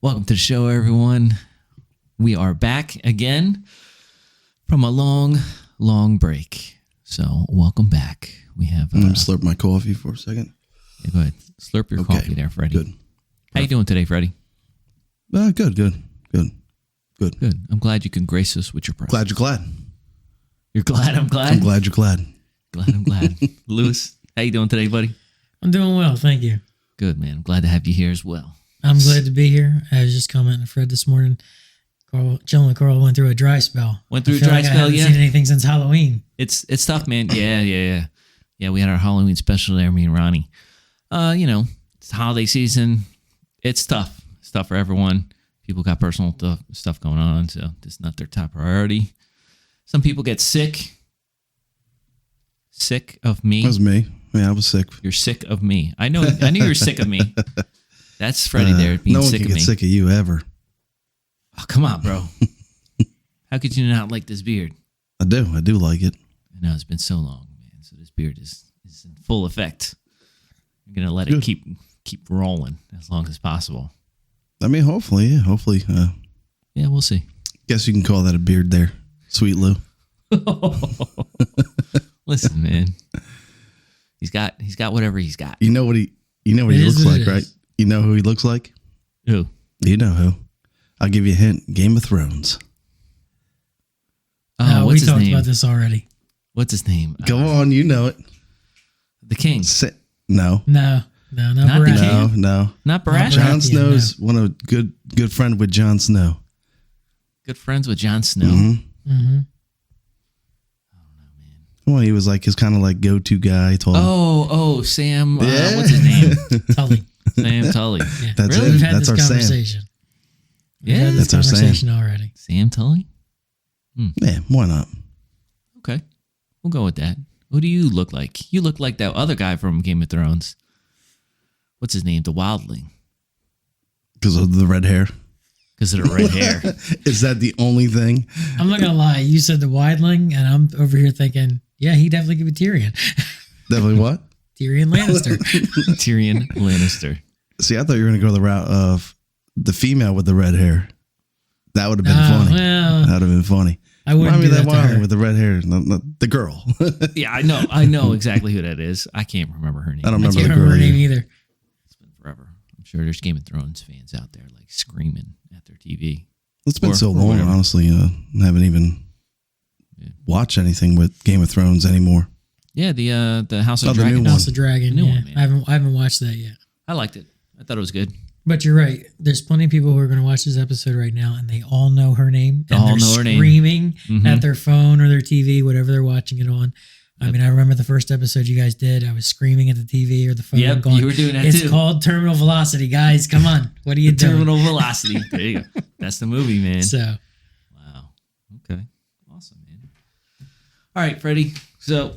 Welcome to the show, everyone. We are back again from a long break. So, welcome back. We have. I'm gonna slurp my coffee for a second. Yeah, go ahead. Slurp your coffee there, Freddie. Good. How you doing today, Freddie? Good. Good. I'm glad you can grace us with your presence. Glad you're glad. You're glad I'm glad? I'm glad you're glad. I'm glad. Lewis, how you doing today, buddy? I'm doing well, thank you. Good, man. I'm glad to have you here as well. I'm glad to be here. I was just commenting to Fred this morning. Jill and Carl went through a dry spell. I haven't seen anything since Halloween. It's tough, man. Yeah. Yeah, we had our Halloween special there, me and Ronnie. It's holiday season. It's tough. It's tough for everyone. People got personal stuff going on, so it's not their top priority. Some people get sick. Sick of me. That was me. Yeah, I was sick. You're sick of me. I knew you were sick of me. That's Freddie there being no one sick can of get me. sick of you ever. Oh, come on, bro. How could you not like this beard? I do like it. I know it's been so long, man. So this beard is in full effect. I'm gonna let it keep rolling as long as possible. I mean, hopefully. Yeah, we'll see. Guess you can call that a beard there, Sweet Lou. Listen, man. He's got whatever he's got. You know what he looks like, right? You know who he looks like? Who? You know who? I'll give you a hint. Game of Thrones. Oh, we talked about this already. What's his name? Go on, you know it. The King. No, not the King. No. Not Baratheon. Jon Snow's one of good friend with Jon Snow. Good friends with Jon Snow. Mm-hmm. Well, he was like his kind of like go-to guy. Sam. Yeah. What's his name? Tully. Sam Tully. Yeah. That's really? it. We've had That's this our conversation. Sam. We've had this That's our Sam. conversation already. Sam Tully? Yeah, why not? Okay. We'll go with that. Who do you look like? You look like that other guy from Game of Thrones. What's his name? The Wildling. Because of the red hair. Because of the red hair. Is that the only thing? I'm not gonna lie. You said the Wildling, and I'm over here thinking, yeah, he definitely could be Tyrion. Definitely what? Tyrion Lannister. Tyrion Lannister. See, I thought you were going to go the route of the female with the red hair. That would have been funny. Well, That would have been funny. I wouldn't do that to her. with the red hair. The girl. Yeah, I know exactly who that is. I can't remember her name. I don't I remember can't the remember girl her name either. either. It's been forever. I'm sure there's Game of Thrones fans out there like screaming at their TV. It's been Or- so or long, whatever. honestly. I haven't even watched anything with Game of Thrones anymore. Yeah, the House of Oh, the Dragon. new House of Dragon. New Yeah. one, man. I haven't watched that yet. I liked it. I thought it was good. But you're right. There's plenty of people who are going to watch this episode right now, and they all know her name. They And all they're know her name. screaming Mhm. at their phone or their TV, whatever they're watching it on. I Yep. mean, I remember the first episode you guys did. I was screaming at the TV or the phone. Yep, going, you were doing that it's too. called Terminal Velocity, guys. Come on. What are you doing? Terminal Velocity. There you go. That's the movie, man. So, Wow. Okay. Awesome, man. All right, Freddie. So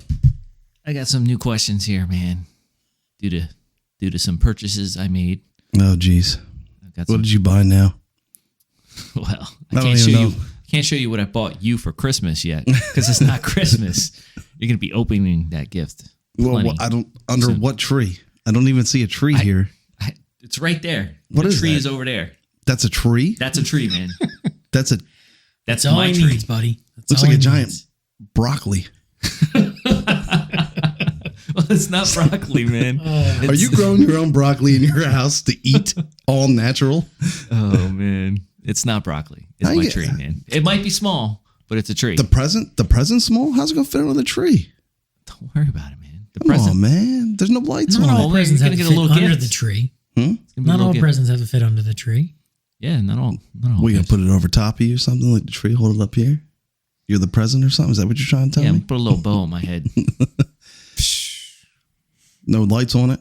I got some new questions here, man. Due to some purchases I made. Oh, geez. I've got What some, did you buy now? well, I I don't can't even show know. you. Can't show you what I bought you for Christmas yet because it's not Christmas. You're gonna be opening that gift. Well, I don't. Under Soon. what tree? I don't even see a tree here. It's right there. What the is tree that? is over there. That's a tree? That's a tree, man. That's a. That's that's all my he tree. needs, buddy. That's Looks all like a he giant needs. broccoli. Well, it's not broccoli, man. Are you growing your own broccoli in your house to eat all natural? Oh man, it's not broccoli. It's How my you- tree, man. It might be small, but it's a tree. The present small? How's it going to fit on the tree? Don't worry about it, man. The Come present. on, man. There's no lights Not on all it. presents You're have gonna to get a fit little under gift. the tree. It's gonna be a Not little all gift. presents have to fit under the tree. Yeah, not all. We're going gifts. to put it over top of you or something like the tree. Hold it up here. You're the present or something? Is that what you're trying to tell Yeah, I'm me? gonna put a little bow on my head. No lights on it?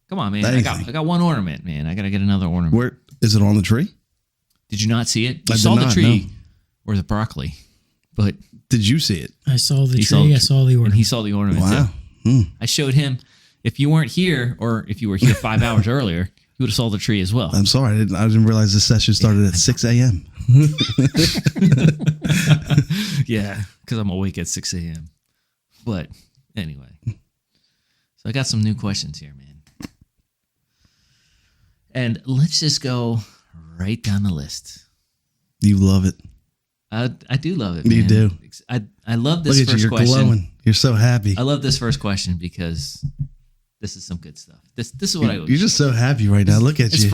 Come on, man. Anything. I got one ornament, man. I gotta get another ornament. Where is it on the tree? Did you not see it? You I saw did the not, tree or the broccoli, but Did you see it? I saw the He tree. saw the I saw the and order. he saw the ornament Wow. too. I showed him. If you weren't here, or if you were here 5 hours earlier, you would have saw the tree as well. I'm sorry. I didn't realize the session started at 6 a.m. Yeah, because I'm awake at 6 a.m. But anyway, so I got some new questions here, man. And let's just go right down the list. You love it. I do love it. You Man. do. I love this Look at first you. You're question. glowing. You're so happy. I love this first question because this is some good stuff. This is what You're just so happy right now. Look at you.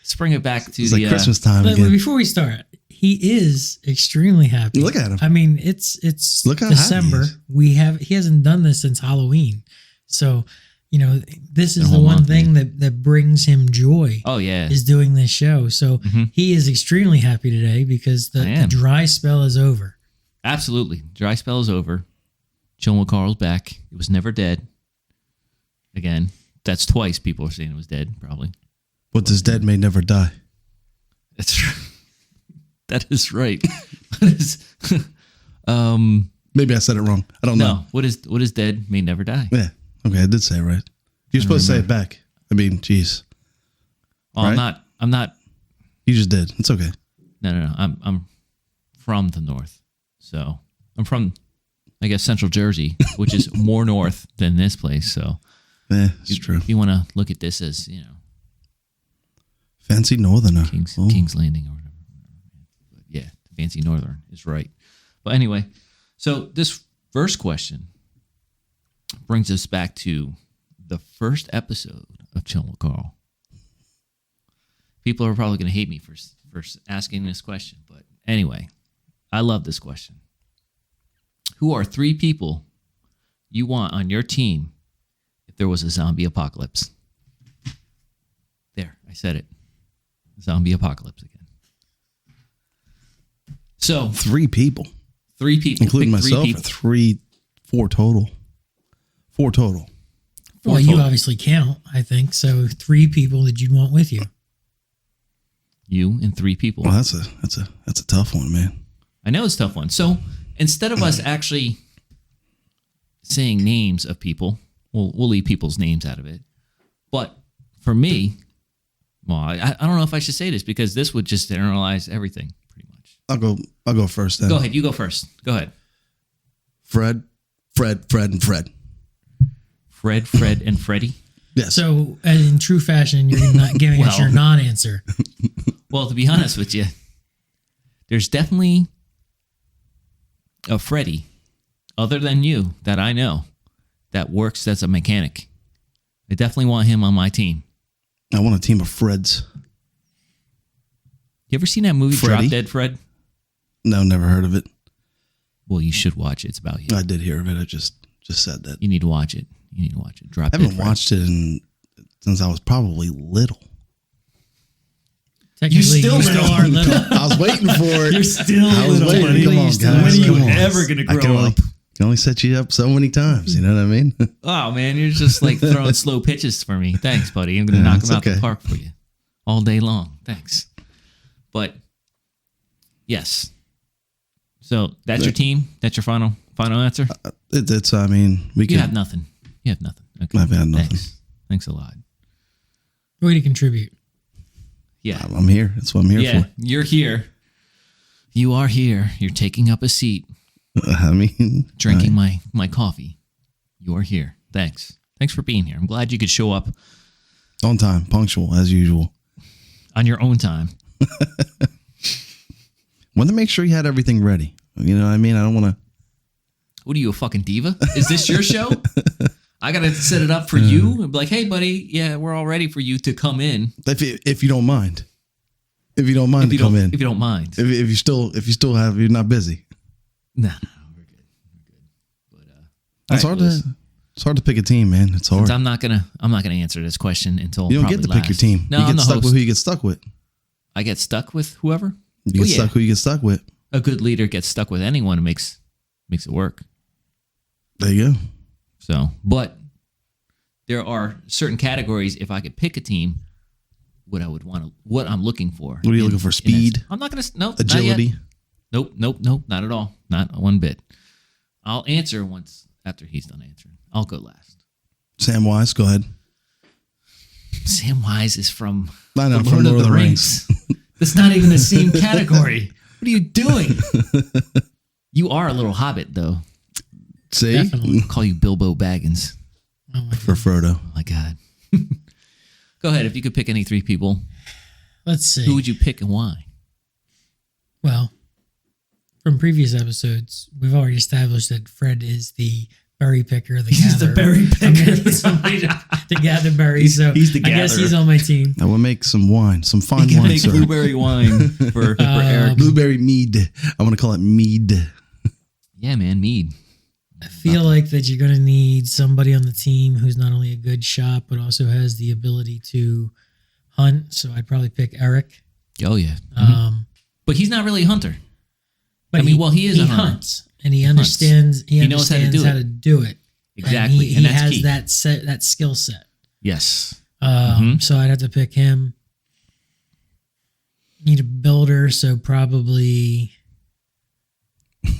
Spring it back to It's the like Christmas time But again. before we start, he is extremely happy. Look at him. I mean, it's Look how happy December. he He hasn't done this since Halloween. So, this is The the whole one month, thing that brings him joy. Oh yeah. Is doing this show. So Mhm. he is extremely happy today because I the am. dry spell is over. Absolutely. Dry spell is over. Chilling with Carl's back. It was never dead. Again, that's twice people are saying it was dead, probably. What does dead may never die? That's that is right. What is, Maybe I said it wrong. I don't know. no, what is dead may never die. Yeah. Okay, I did say it right. You're supposed to say it back. I mean, geez. Oh, Right? I'm not. You just did. It's okay. No. I'm from the north, so I'm from, I guess, Central Jersey, which is more north than this place. So Yeah, it's true. if you want to look at this as Fancy northerner. Oh. King's Landing or whatever. But yeah, fancy northern is right. But anyway, so this first question brings us back to the first episode of Chill with Carl. People are probably going to hate me for asking this question, but anyway, I love this question. Who are 3 people you want on your team if there was a zombie apocalypse? There, I said it. Zombie apocalypse again. So 3 people. 3 people, Including pick 3 myself. people. 4 total. 4 total. Well, you obviously count, I think. So 3 people that you'd want with you. You and 3 people. Well, that's a tough one, man. I know it's a tough one. So instead of us actually saying names of people, we'll leave people's names out of it. But for me, well, I don't know if I should say this because this would just generalize everything pretty much. I'll go first then. Go ahead. You go first. Go ahead. Fred, and Fred. Fred, and Freddie. Yes. So, in true fashion, you're not giving us your non-answer. Well, to be honest with you, there's definitely a Freddie, other than you, that I know, that works as a mechanic. I definitely want him on my team. I want a team of Freds. You ever seen that movie, Freddie? Drop Dead Fred? No, never heard of it. Well, you should watch it. It's about you. I did hear of it. I just said that. You need to watch it. Drop I Dead haven't Fred. watched it since I was probably little. Technically, you still are little. I was waiting for it. You're still I was little. waiting. buddy. Come on, You're still guys. When are you Come on. ever gonna I grow up? Can only set you up so many times. You know what I mean? Oh, man, you're just like throwing slow pitches for me. Thanks, buddy. I'm going to Yeah, knock it's them out okay. the park for you all day long. Thanks. But, yes. So, that's your team? That's your final answer? It's. I mean, we You can. have nothing. Okay. I've had nothing. Thanks a lot. Way to contribute. Yeah. I'm here. That's what I'm here Yeah, for. you're here. You are here. You're taking up a seat, I mean, drinking my coffee. You are here. Thanks for being here. I'm glad you could show up on time, punctual as usual. on your own time. Want to make sure you had everything ready. You know what I mean? I don't want to. What are you, a fucking diva? Is this your show? I got to set it up for you and be like, hey, buddy, yeah, we're all ready for you to come in. If you don't mind. If you don't mind to come in. If you don't mind. If you still have, you're not busy. No, we're good. But, It's hard to pick a team, man. It's hard. since I'm not gonna answer this question until You don't probably get to pick your last. team. No, you I'm get the stuck host. with who you get stuck with. I get stuck with whoever. You get stuck who you get stuck with. A good leader gets stuck with anyone and makes it work. There you go. So, but there are certain categories. If I could pick a team, what I'm looking for. What are you looking for? Speed? I'm not gonna. Nope. Agility? Nope. Not at all. Not one bit. I'll answer once after he's done answering. I'll go last. Sam Wise, go ahead. Sam Wise is from I know, the from Lord of the Rings. That's not even the same category. What are you doing? You are a little hobbit, though. See? Definitely. I'll call you Bilbo Baggins. Oh my For Frodo. Oh, my God. Go ahead. If you could pick any 3 people. Let's see. Who would you pick and why? Well, from previous episodes, we've already established that Fred is the berry picker, the He's the gatherer. berry I'm gonna picker. need somebody to gather berries. So He's the I guess gatherer. he's on my team. I will make some wine, some You fine can wine, make sir. blueberry wine for Eric. Blueberry mead. I want to call it mead. Yeah, man, mead. I feel like that you're going to need somebody on the team who's not only a good shot, but also has the ability to hunt. So I'd probably pick Eric. Oh, yeah. But he's not really a hunter. But I mean, he is a hunter. hunts and he understands. He knows how to understands do how it. to do it. Exactly. He And that's has key. that skill set. Yes. So I'd have to pick him. Need a builder, so probably you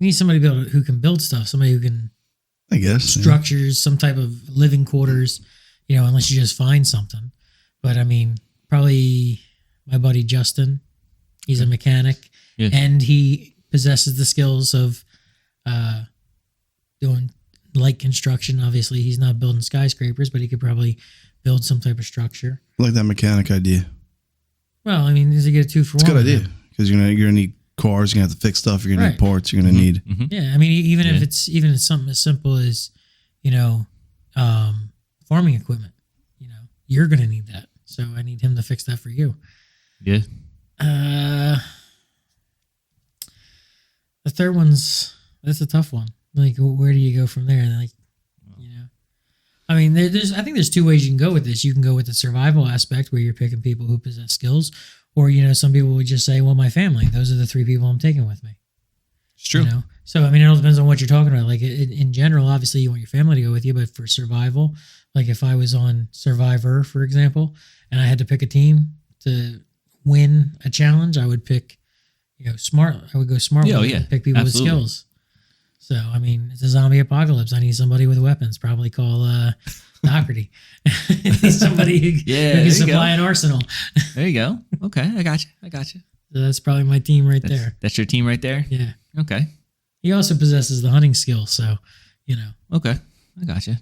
need somebody who can build stuff. Somebody who can I guess. structures, some type of living quarters. Unless you just find something. But I mean, probably my buddy Justin. He's a mechanic, and he possesses the skills of doing light construction. Obviously, he's not building skyscrapers, but he could probably build some type of structure. I like that mechanic idea. Well, I mean, does he get a 2-for-1? It's a good idea because you're gonna need cars. You're gonna have to fix stuff. You're gonna need Right. parts. You're gonna need. Yeah, I mean, even if it's something as simple as farming equipment, you're gonna need that. So I need him to fix that for you. Yeah. The third that's a tough one. Like, where do you go from there? Like, I mean, I think there's two ways you can go with this. You can go with the survival aspect where you're picking people who possess skills, or some people would just say, well, my family, those are the 3 people I'm taking with me. It's true. So I mean, it all depends on what you're talking about. Like in general, obviously you want your family to go with you, but for survival, like if I was on Survivor, for example, and I had to pick a team to win a challenge, I would pick, smart. I would go smart. Yeah, with it yeah, and pick people absolutely. with skills. So I mean, it's a zombie apocalypse. I need somebody with weapons. Probably call Doherty. Somebody who Yeah, can there you supply go. an arsenal. There you go. Okay, I got you. So that's probably my team right there. That's your team right there? Yeah. Okay. He also possesses the hunting skill, so Okay. I got you.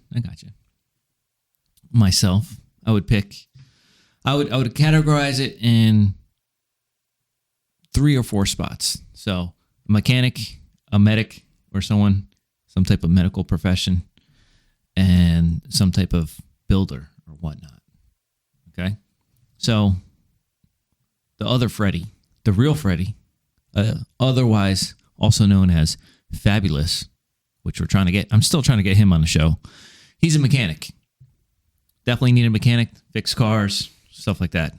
Myself, I would categorize it in 3 or 4 spots. So a mechanic, a medic, or some type of medical profession, and some type of builder or whatnot. Okay. So the other Freddy, the real Freddy, otherwise also known as Fabulous, which I'm still trying to get him on the show. He's a mechanic. Definitely need a mechanic, fix cars, stuff like that.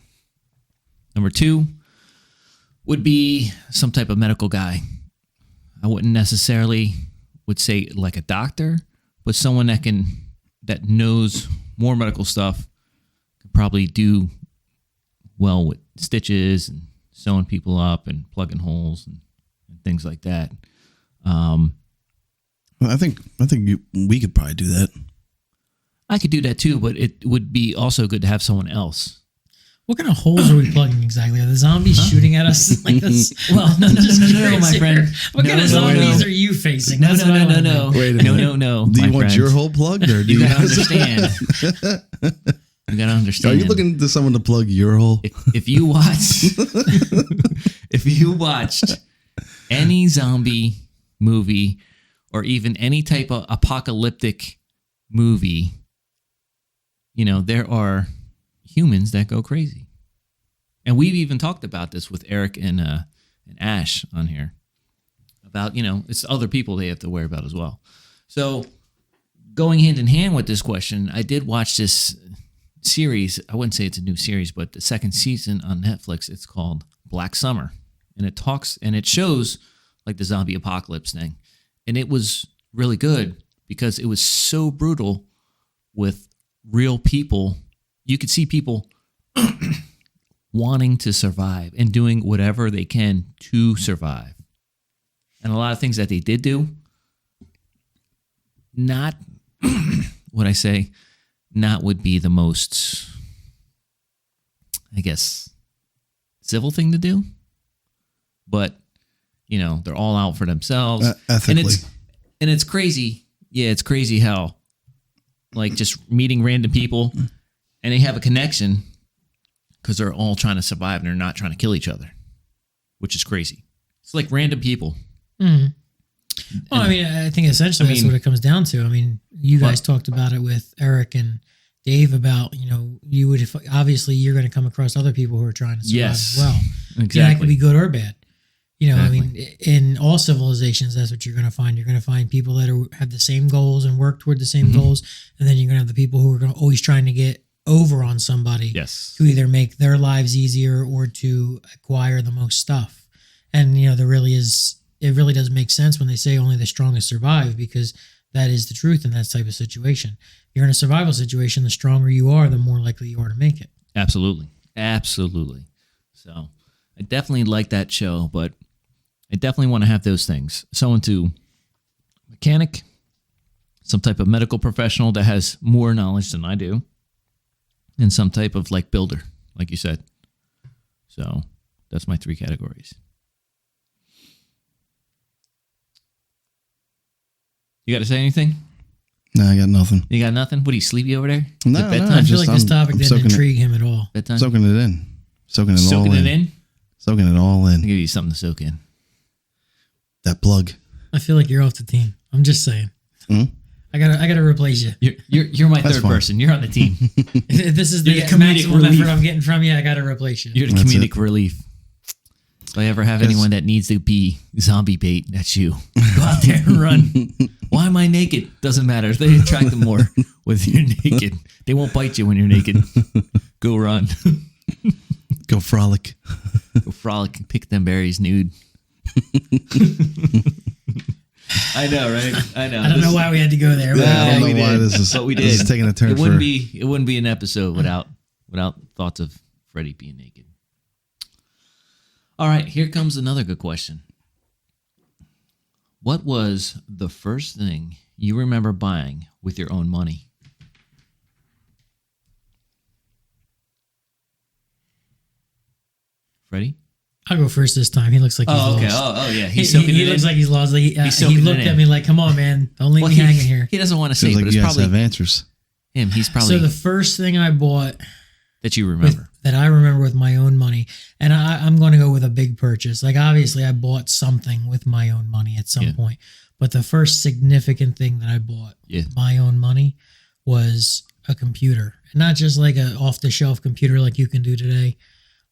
Number 2 would be some type of medical guy. I wouldn't necessarily would say like a doctor, but someone that knows more medical stuff, could probably do well with stitches and sewing people up and plugging holes and things like that. I think we could probably do that. I could do that too, but it would be also good to have someone else. What kind of holes are we plugging exactly? Are the zombies shooting at us like this? Well, no, Just my curious friend. here. What kind of zombies are you facing? That's what I wanna know. Wait a minute. No. Do you my want friend. your hole plugged, or do You you? gotta understand. You gotta Are understand. you looking to someone to plug your hole? If you watched any zombie movie or even any type of apocalyptic movie, there are humans that go crazy. And we've even talked about this with Eric and Ash on here about, it's other people they have to worry about as well. So going hand in hand with this question, I did watch this series. I wouldn't say it's a new series, but the 2nd season on Netflix. It's called Black Summer, and it shows like the zombie apocalypse thing. And it was really good because it was so brutal with real people. You could see people wanting to survive and doing whatever they can to survive. And a lot of things that they did do, not not would be the most, I guess, civil thing to do. But, they're all out for themselves. Ethically. And it's crazy. Yeah, it's crazy how, like, just meeting random people and they have a connection because they're all trying to survive and they're not trying to kill each other, which is crazy. It's like random people. Mm. Well, I mean, I think essentially that's what it comes down to. I mean, you guys talked about it with Eric and Dave about, you would, obviously you're going to come across other people who are trying to survive as well. Exactly. That could be good or bad. Exactly. I mean, in all civilizations, that's what you're going to find. You're going to find people that have the same goals and work toward the same goals. And then you're going to have the people who are going to always trying to get over on somebody to either make their lives easier or to acquire the most stuff. And, it really does make sense when they say only the strongest survive, because that is the truth in that type of situation. You're in a survival situation, the stronger you are, the more likely you are to make it. Absolutely. So I definitely like that show, but I definitely want to have those things. Someone to mechanic, some type of medical professional that has more knowledge than I do, and some type of like builder, like you said. So that's my 3 categories. You got to say anything? No, I got nothing. You got nothing? What, are you sleepy over there? No, I feel like this topic didn't intrigue him at all. Bedtime? Soaking it in. Soaking it all in. Soaking it all in. I'll give you something to soak in. That plug. I feel like you're off the team. I'm just saying. I gotta replace you. You're my third person. You're on the team. This is the maximum effort I'm getting from you. I gotta replace you. You're the comedic relief. If I ever have anyone that needs to be zombie bait, that's you. Go out there and run. Why am I naked? Doesn't matter. They attract them more when you're naked. They won't bite you when you're naked. Go run. Go frolic. Go frolic and pick them berries nude. I know, right? I know. I don't know why we had to go there. Yeah, I don't know why this is. But we did. This is taking a turn. It wouldn't be an episode without thoughts of Freddie being naked. All right, here comes another good question. What was the first thing you remember buying with your own money? Freddie? I'll go first this time. He looks like he's lost. Okay. Oh, yeah. He looks like he's lost. He looked at me like, come on, man. Don't leave me hanging here. He doesn't want to say, like but it's you probably have answers. Him. He's probably... So the first thing I bought... That you remember. That I remember with my own money. And I'm going to go with a big purchase. Like, obviously, I bought something with my own money at some point. But the first significant thing that I bought with my own money was a computer. And not just like an off-the-shelf computer like you can do today.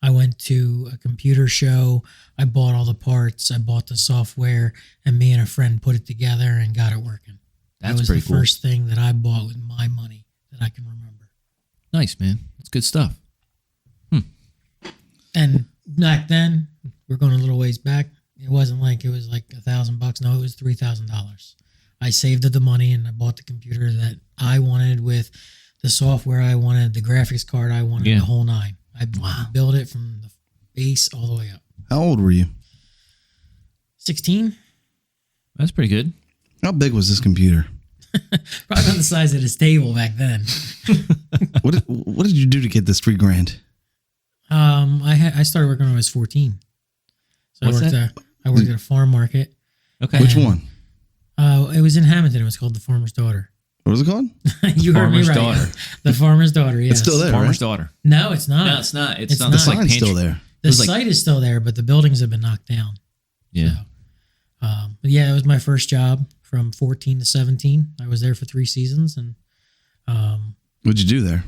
I went to a computer show. I bought all the parts. I bought the software. And me and a friend put it together and got it working. That was the first thing that I bought with my money that I can remember. Nice, man. That's good stuff. And back then, we're going a little ways back. It wasn't like it was like $1,000. No, it was $3,000. I saved up the money and I bought the computer that I wanted with the software I wanted, the graphics card I wanted, the whole nine. I built it from the base all the way up. How old were you? 16. That's pretty good. How big was this computer? Probably on the size of this table back then. What did you do to get this $3,000? I started working when I was 14. So I worked at a farm market. Okay. Which one? It was in Hamilton. It was called The Farmer's Daughter. What was it called? You heard me right. Daughter. The Farmer's Daughter, yes. It's still there, Farmer's right? Daughter. No, it's not. No, it's not. It's not. The It's like sign's still there. The site is still there, but the buildings have been knocked down. Yeah. So, but yeah, it was my first job from 14 to 17. I was there for 3 seasons. And what'd you do there?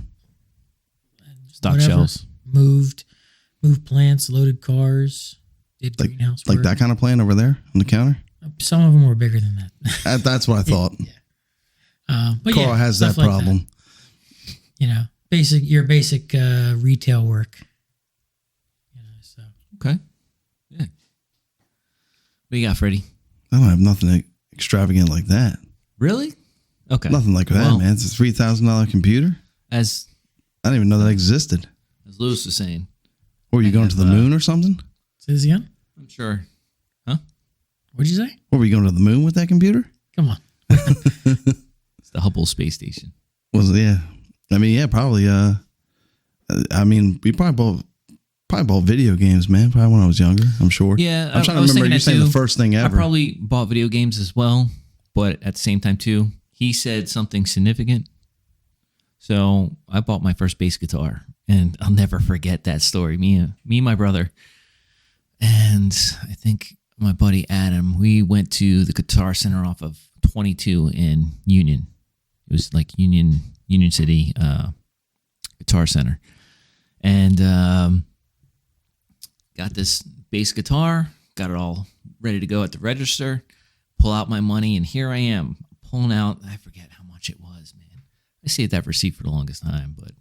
Stock shelves. Moved plants, loaded cars, did greenhouse work. Like that kind of plant over there on the counter? Some of them were bigger than that. That's what I thought. But Carl has that problem. That. Your basic retail work. So. Okay. Yeah. What you got, Freddie? I don't have nothing extravagant like that. Really? Okay. Nothing like that, man. It's a $3,000 computer. I didn't even know that existed. As Louis was saying. Were you going to the moon or something? Say this again? I'm sure. Huh? What'd you say? Were we going to the moon with that computer? Come on. It's the Hubble Space Station. Was it? Yeah. I mean, yeah, probably. I mean, we probably bought video games, man. Probably when I was younger, I'm sure. Yeah. I'm trying to remember you saying the first thing ever. I probably bought video games as well, but at the same time, too, he said something significant. So I bought my first bass guitar, and I'll never forget that story. Me and my brother, and I think my buddy Adam, we went to the Guitar Center off of 22 in Union. It was like Union City Guitar Center. And got this bass guitar, got it all ready to go at the register, pull out my money, and here I am pulling out, I forget how much it was, man. I saved that receipt for the longest time, but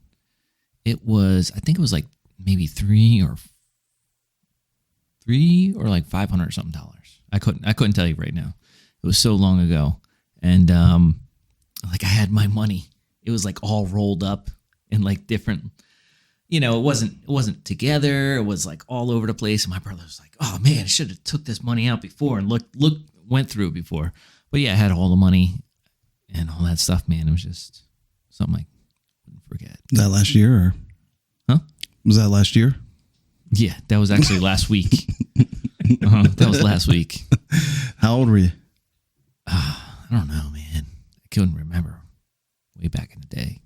it was, I think it was like maybe three or like $500 something. I couldn't tell you right now. It was so long ago. And like I had my money. It was like all rolled up in like different, it wasn't together. It was like all over the place. And my brother was like, "Oh man, I should have took this money out before and went through it before." But yeah, I had all the money and all that stuff, man. It was just something I wouldn't forget. Was that last year? Or? Huh? Was that last year? Yeah, that was actually last week. That was last week. How old were you? I don't know, man. I couldn't remember. Way back in the day.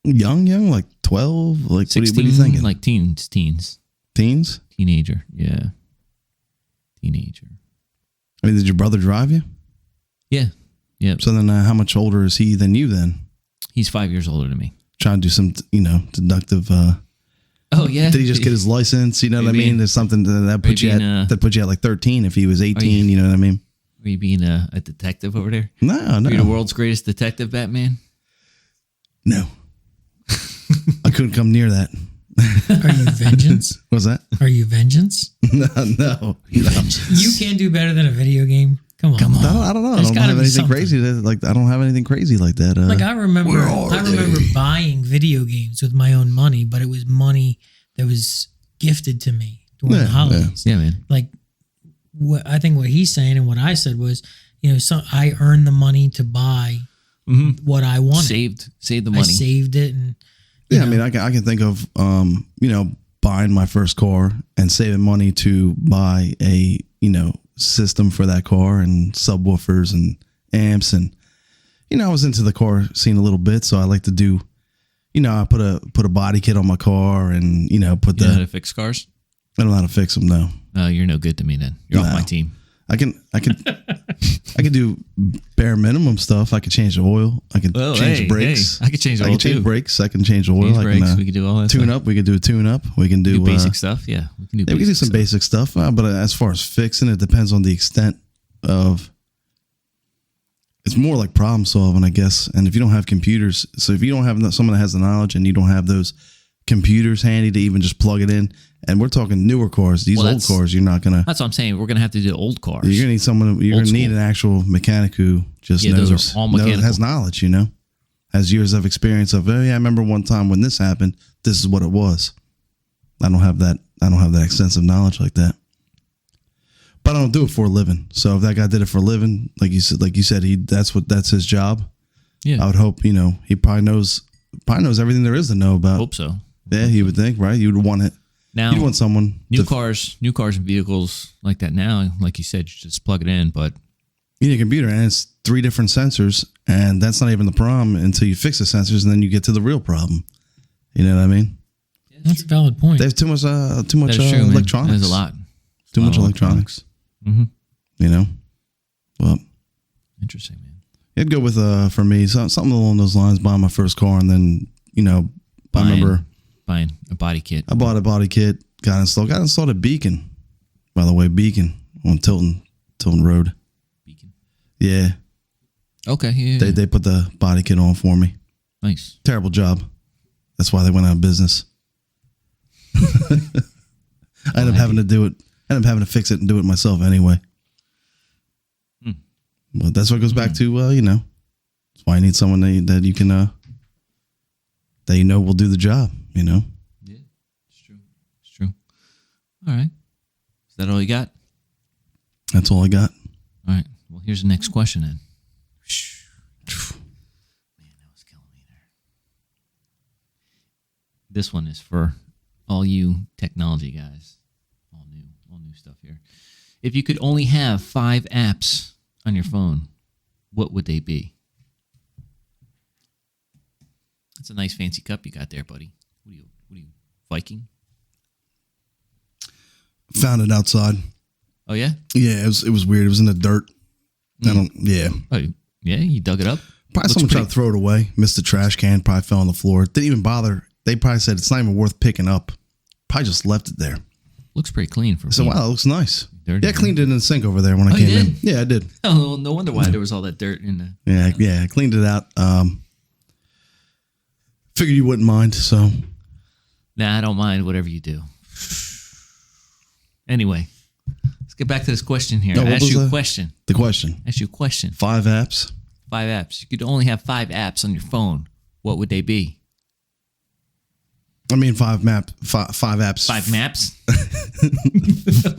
Young, like 12? Like 16, what are you thinking? Like teens. Teens? Teenager, yeah. Teenager. I mean, did your brother drive you? Yeah. So then how much older is he than you then? He's 5 years older than me. Trying to do some, deductive... Oh, yeah. Did he just get his license? You know what I mean? There's something that puts you at like 13 if he was 18, you know what I mean? Were you being a detective over there? No. Were you the world's greatest detective, Batman? No. I couldn't come near that. Are you vengeance? What's that? Are you vengeance? No. You can't do better than a video game. Come on. I don't know. There's I don't gotta have be anything something. crazy. I don't have anything crazy like that. Like I remember buying video games with my own money, but it was money that was gifted to me during the holidays. Yeah, man. Like I think what he's saying and what I said was, I earned the money to buy what I wanted. Saved the money. I saved it, and I mean, I can think of buying my first car and saving money to buy a system for that car and subwoofers and amps, and I was into the car scene a little bit, so I like to do I put a body kit on my car and put You know how to fix cars? I don't know how to fix them. No. You're no good to me then. You're off my team. I can do bare minimum stuff. I can change the oil. I can change the brakes. I can change the oil too. Brakes. I can change the oil. We can do all that. Tune up. We can do a tune up. We can do basic stuff. Yeah, we can do. We can do some basic stuff. But as far as fixing, it depends on the extent of. It's more like problem solving, I guess. And if you don't have computers, so if you don't have someone that has the knowledge and you don't have those computers handy to even just plug it in, and we're talking newer cars, these old cars, you're not gonna. That's what I'm saying. We're gonna have to do old cars. You're gonna need someone. You're gonna need an actual mechanic who just has knowledge. Has years of experience of. Oh yeah, I remember one time when this happened. This is what it was. I don't have that. I don't have that extensive knowledge like that. But I don't do it for a living. So if that guy did it for a living, like you said, that's his job. Yeah, I would hope he probably knows everything there is to know about. Hope so. Yeah, he would think, right? You would want it. Now you'd want someone new cars and vehicles like that. Now, like you said, you just plug it in. But you need a computer, and it's 3 different sensors, and that's not even the problem until you fix the sensors, and then you get to the real problem. You know what I mean? That's a valid point. There's too much electronics. There's a lot. Too much electronics. Mm-hmm. Well, interesting, man. It'd go with for me something along those lines. Buying my first car, and then buying a body kit. I bought a body kit. Got installed at Beacon. By the way, Beacon on Tilton Road. Beacon. Yeah. Okay. Yeah. They put the body kit on for me. Nice. Terrible job. That's why they went out of business. I ended up having to do it. I ended up having to fix it and do it myself anyway. But that's what goes back to, that's why you need someone that you can, that will do the job, Yeah, it's true. It's true. All right. Is that all you got? That's all I got. All right. Well, here's the next question then. Man, that was killing me there. This one is for all you technology guys. All new stuff here. If you could only have 5 apps on your phone, what would they be? That's a nice fancy cup you got there, buddy. What are you Viking? Found it outside. Oh yeah? Yeah, it was weird. It was in the dirt. Yeah. Oh yeah, you dug it up? Probably someone tried to throw it away. Missed the trash can, probably fell on the floor. Didn't even bother. They probably said it's not even worth picking up. Probably just left it there. Looks pretty clean for me. So wow, it looks nice. Dirty. Yeah, I cleaned it in the sink over there when I came in. Yeah, I did. Oh, no wonder why there was all that dirt in the. Yeah, I cleaned it out. Figured you wouldn't mind, so. Nah, I don't mind whatever you do. Anyway, let's get back to this question here. I asked you a question. The question. I asked you a question. 5 apps. 5 apps. You could only have 5 apps on your phone. What would they be? I mean, 5 apps. 5 maps? 5 maps?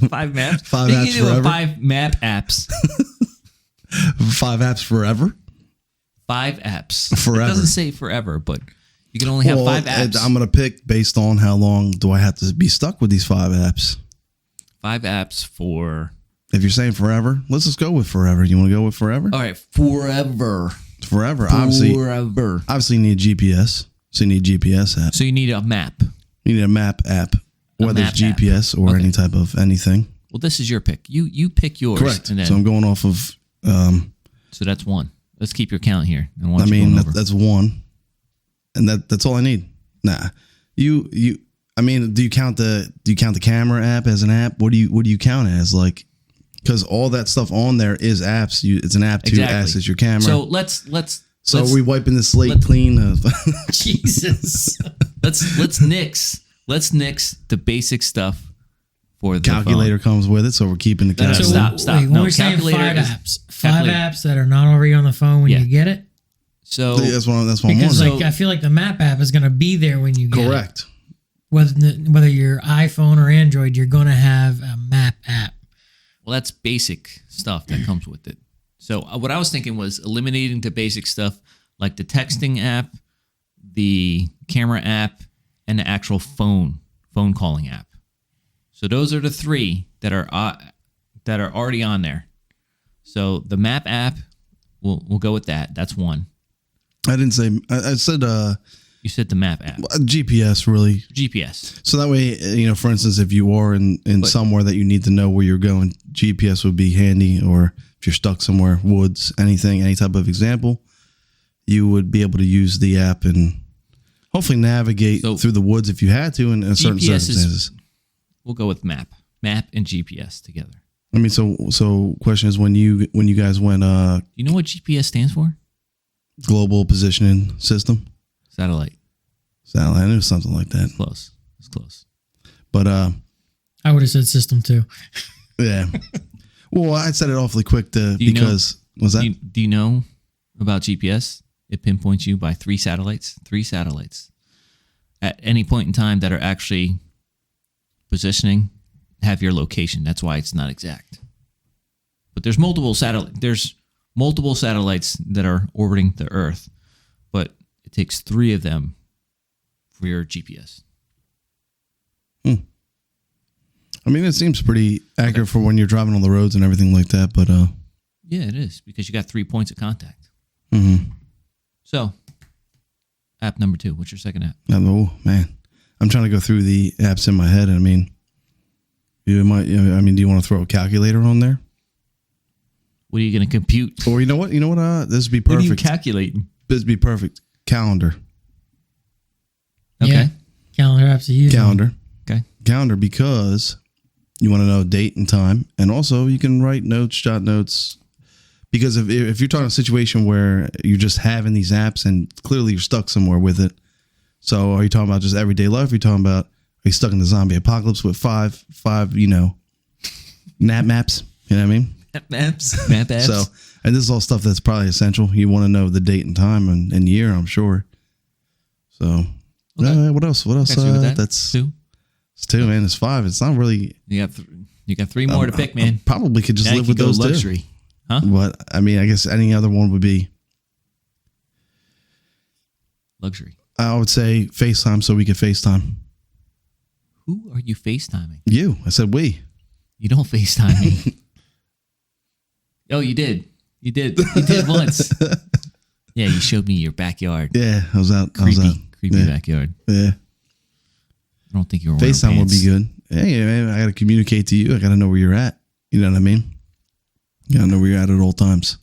5 you apps can do forever? 5 map apps. 5 apps forever? 5 apps. Forever. It doesn't say forever, but you can only have 5 apps. I'm going to pick based on how long do I have to be stuck with these 5 apps. 5 apps for... If you're saying forever, let's just go with forever. You want to go with forever? All right, forever. Forever. Forever. Obviously, you need GPS. So you need a GPS app. So you need a map. You need a map app, whether it's GPS or any type of anything. Well, this is your pick. You pick yours. Correct. And then, so I'm going off of... so that's 1. Let's keep your count here. I mean, that's 1. And that's all I need. Nah. I mean, do you count the camera app as an app? What do you count as? Like, because all that stuff on there is apps. It's an app to access your camera. So let's So are we wiping the slate clean? Jesus. let's nix the basic stuff for the calculator phone. Comes with it, so we're keeping the calculator. Stop. Wait, when we're saying 5 apps, 5 apps that are not already on the phone when you get it. So that's what I'm because wondering. I feel like the map app is going to be there when you get it. Correct. Whether you're iPhone or Android, you're going to have a map app. Well, that's basic stuff that comes with it. So what I was thinking was eliminating the basic stuff like the texting app, the camera app, and the actual phone calling app. So those are the 3 that are already on there. So the map app, we'll go with that. That's 1. I didn't say. I said. You said the map app. GPS, really. GPS. So that way, for instance, if you are in somewhere that you need to know where you're going, GPS would be handy. Or if you're stuck somewhere, woods, anything, any type of example, you would be able to use the app and hopefully navigate through the woods if you had to in certain circumstances. We'll go with map and GPS together. I mean, so question is when you guys went, you know what GPS stands for? Global Positioning System. Satellite. I knew something like that. It's close. But I would have said system too. Yeah. Well, I said it awfully quick do you know about GPS? It pinpoints you by 3 satellites. 3 satellites at any point in time that are actually positioning have your location. That's why it's not exact. But there's multiple satellites that are orbiting the Earth, but it takes 3 of them for your GPS. I mean, it seems pretty accurate for when you're driving on the roads and everything like that, but yeah, it is because you got 3 points of contact. Mm-hmm. So, app number 2. What's your second app? Oh man, I'm trying to go through the apps in my head. I mean, do you want to throw a calculator on there? What are you going to compute? Or you know what? This would be perfect. What are you calculating? This would be perfect. Calendar. Okay. Yeah. Calendar apps to use. Calendar. Okay. Calendar because you want to know date and time, and also you can write notes, jot notes. Because if you're talking a situation where you're just having these apps and clearly you're stuck somewhere with it, so are you talking about just everyday life? Are you talking about are you stuck in the zombie apocalypse with five nap maps? You know what I mean? Map apps. So, and this is all stuff that's probably essential. You want to know the date and time and year, I'm sure. So, okay. What else? That's 2. It's 2, man. It's 5. It's not really. You got 3 more to pick, man. I probably could just live with those luxury. Too. Huh? But I mean, I guess any other one would be luxury. I would say FaceTime, so we could FaceTime. Who are you FaceTiming? You. I said we. You don't FaceTime me. Oh, you did. You did once. Yeah, you showed me your backyard. Yeah, I was out. Creepy backyard. Yeah. I don't think you were wearing FaceTime pants. would be good. Hey, man, I got to communicate to you. I got to know where you're at. You know what I mean? You got to know where you're at all times.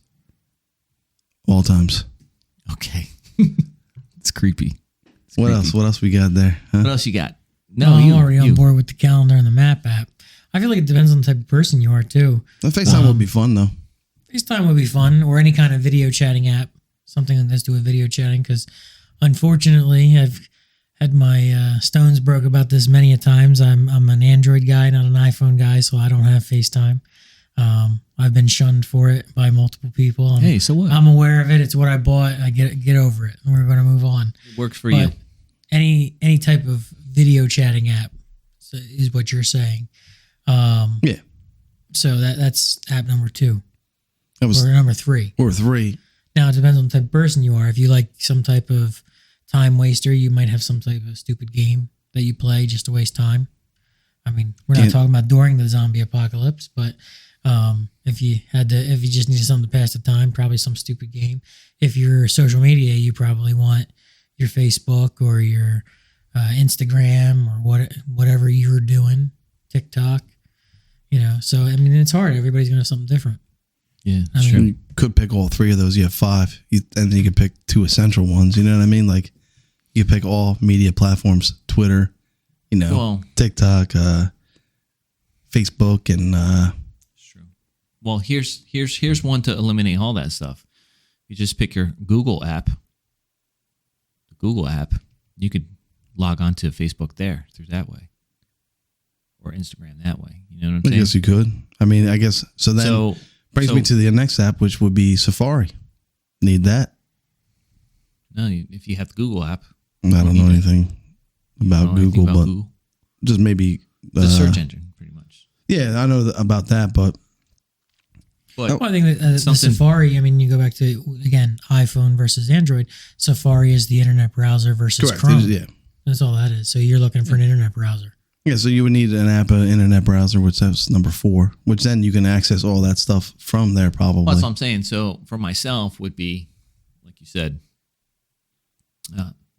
All times. Okay. It's creepy. What else? What else we got there? Huh? What else you got? No, I'm already on board with the calendar and the map app. I feel like it depends on the type of person you are, too. The FaceTime would be fun, though. FaceTime would be fun, or any kind of video chatting app. Something that has to do with video chatting, because unfortunately, I've had my stones broke about this many a times. I'm an Android guy, not an iPhone guy, so I don't have FaceTime. I've been shunned for it by multiple people. Hey, so what? I'm aware of it. It's what I bought. I get over it. We're going to move on. It works for you. Any type of video chatting app is what you're saying. Yeah. So that's app number 2. That was or number 3. Or 3. Now, it depends on the type of person you are. If you like some type of time waster, you might have some type of stupid game that you play just to waste time. I mean, we're not talking about during the zombie apocalypse, but if you just needed something to pass the time, probably some stupid game. If you're social media, you probably want your Facebook or your Instagram or whatever you're doing, TikTok. So I mean, it's hard. Everybody's gonna have something different. Yeah, I mean, you could pick all 3 of those. You have 5, and then you could pick 2 essential ones. You know what I mean? Like, you pick all media platforms: Twitter, TikTok, Facebook, and. True. Well, here's one to eliminate all that stuff. You just pick your Google app. The Google app, you could log on to Facebook there through that way, or Instagram that way. You know what I'm saying? I guess you could. I mean, I guess so. Then brings me to the next app, which would be Safari. Need that? No, if you have the Google app. I don't know anything about Google, but Google. Just maybe the search engine, pretty much. Yeah, I know about that, but I think that the Safari. I mean, you go back to again iPhone versus Android. Safari is the internet browser versus Chrome. Yeah, that's all that is. So you're looking for an internet browser. Yeah, so you would need an app, an internet browser, which that's number 4, which then you can access all that stuff from there probably. Well, that's what I'm saying. So for myself would be, like you said,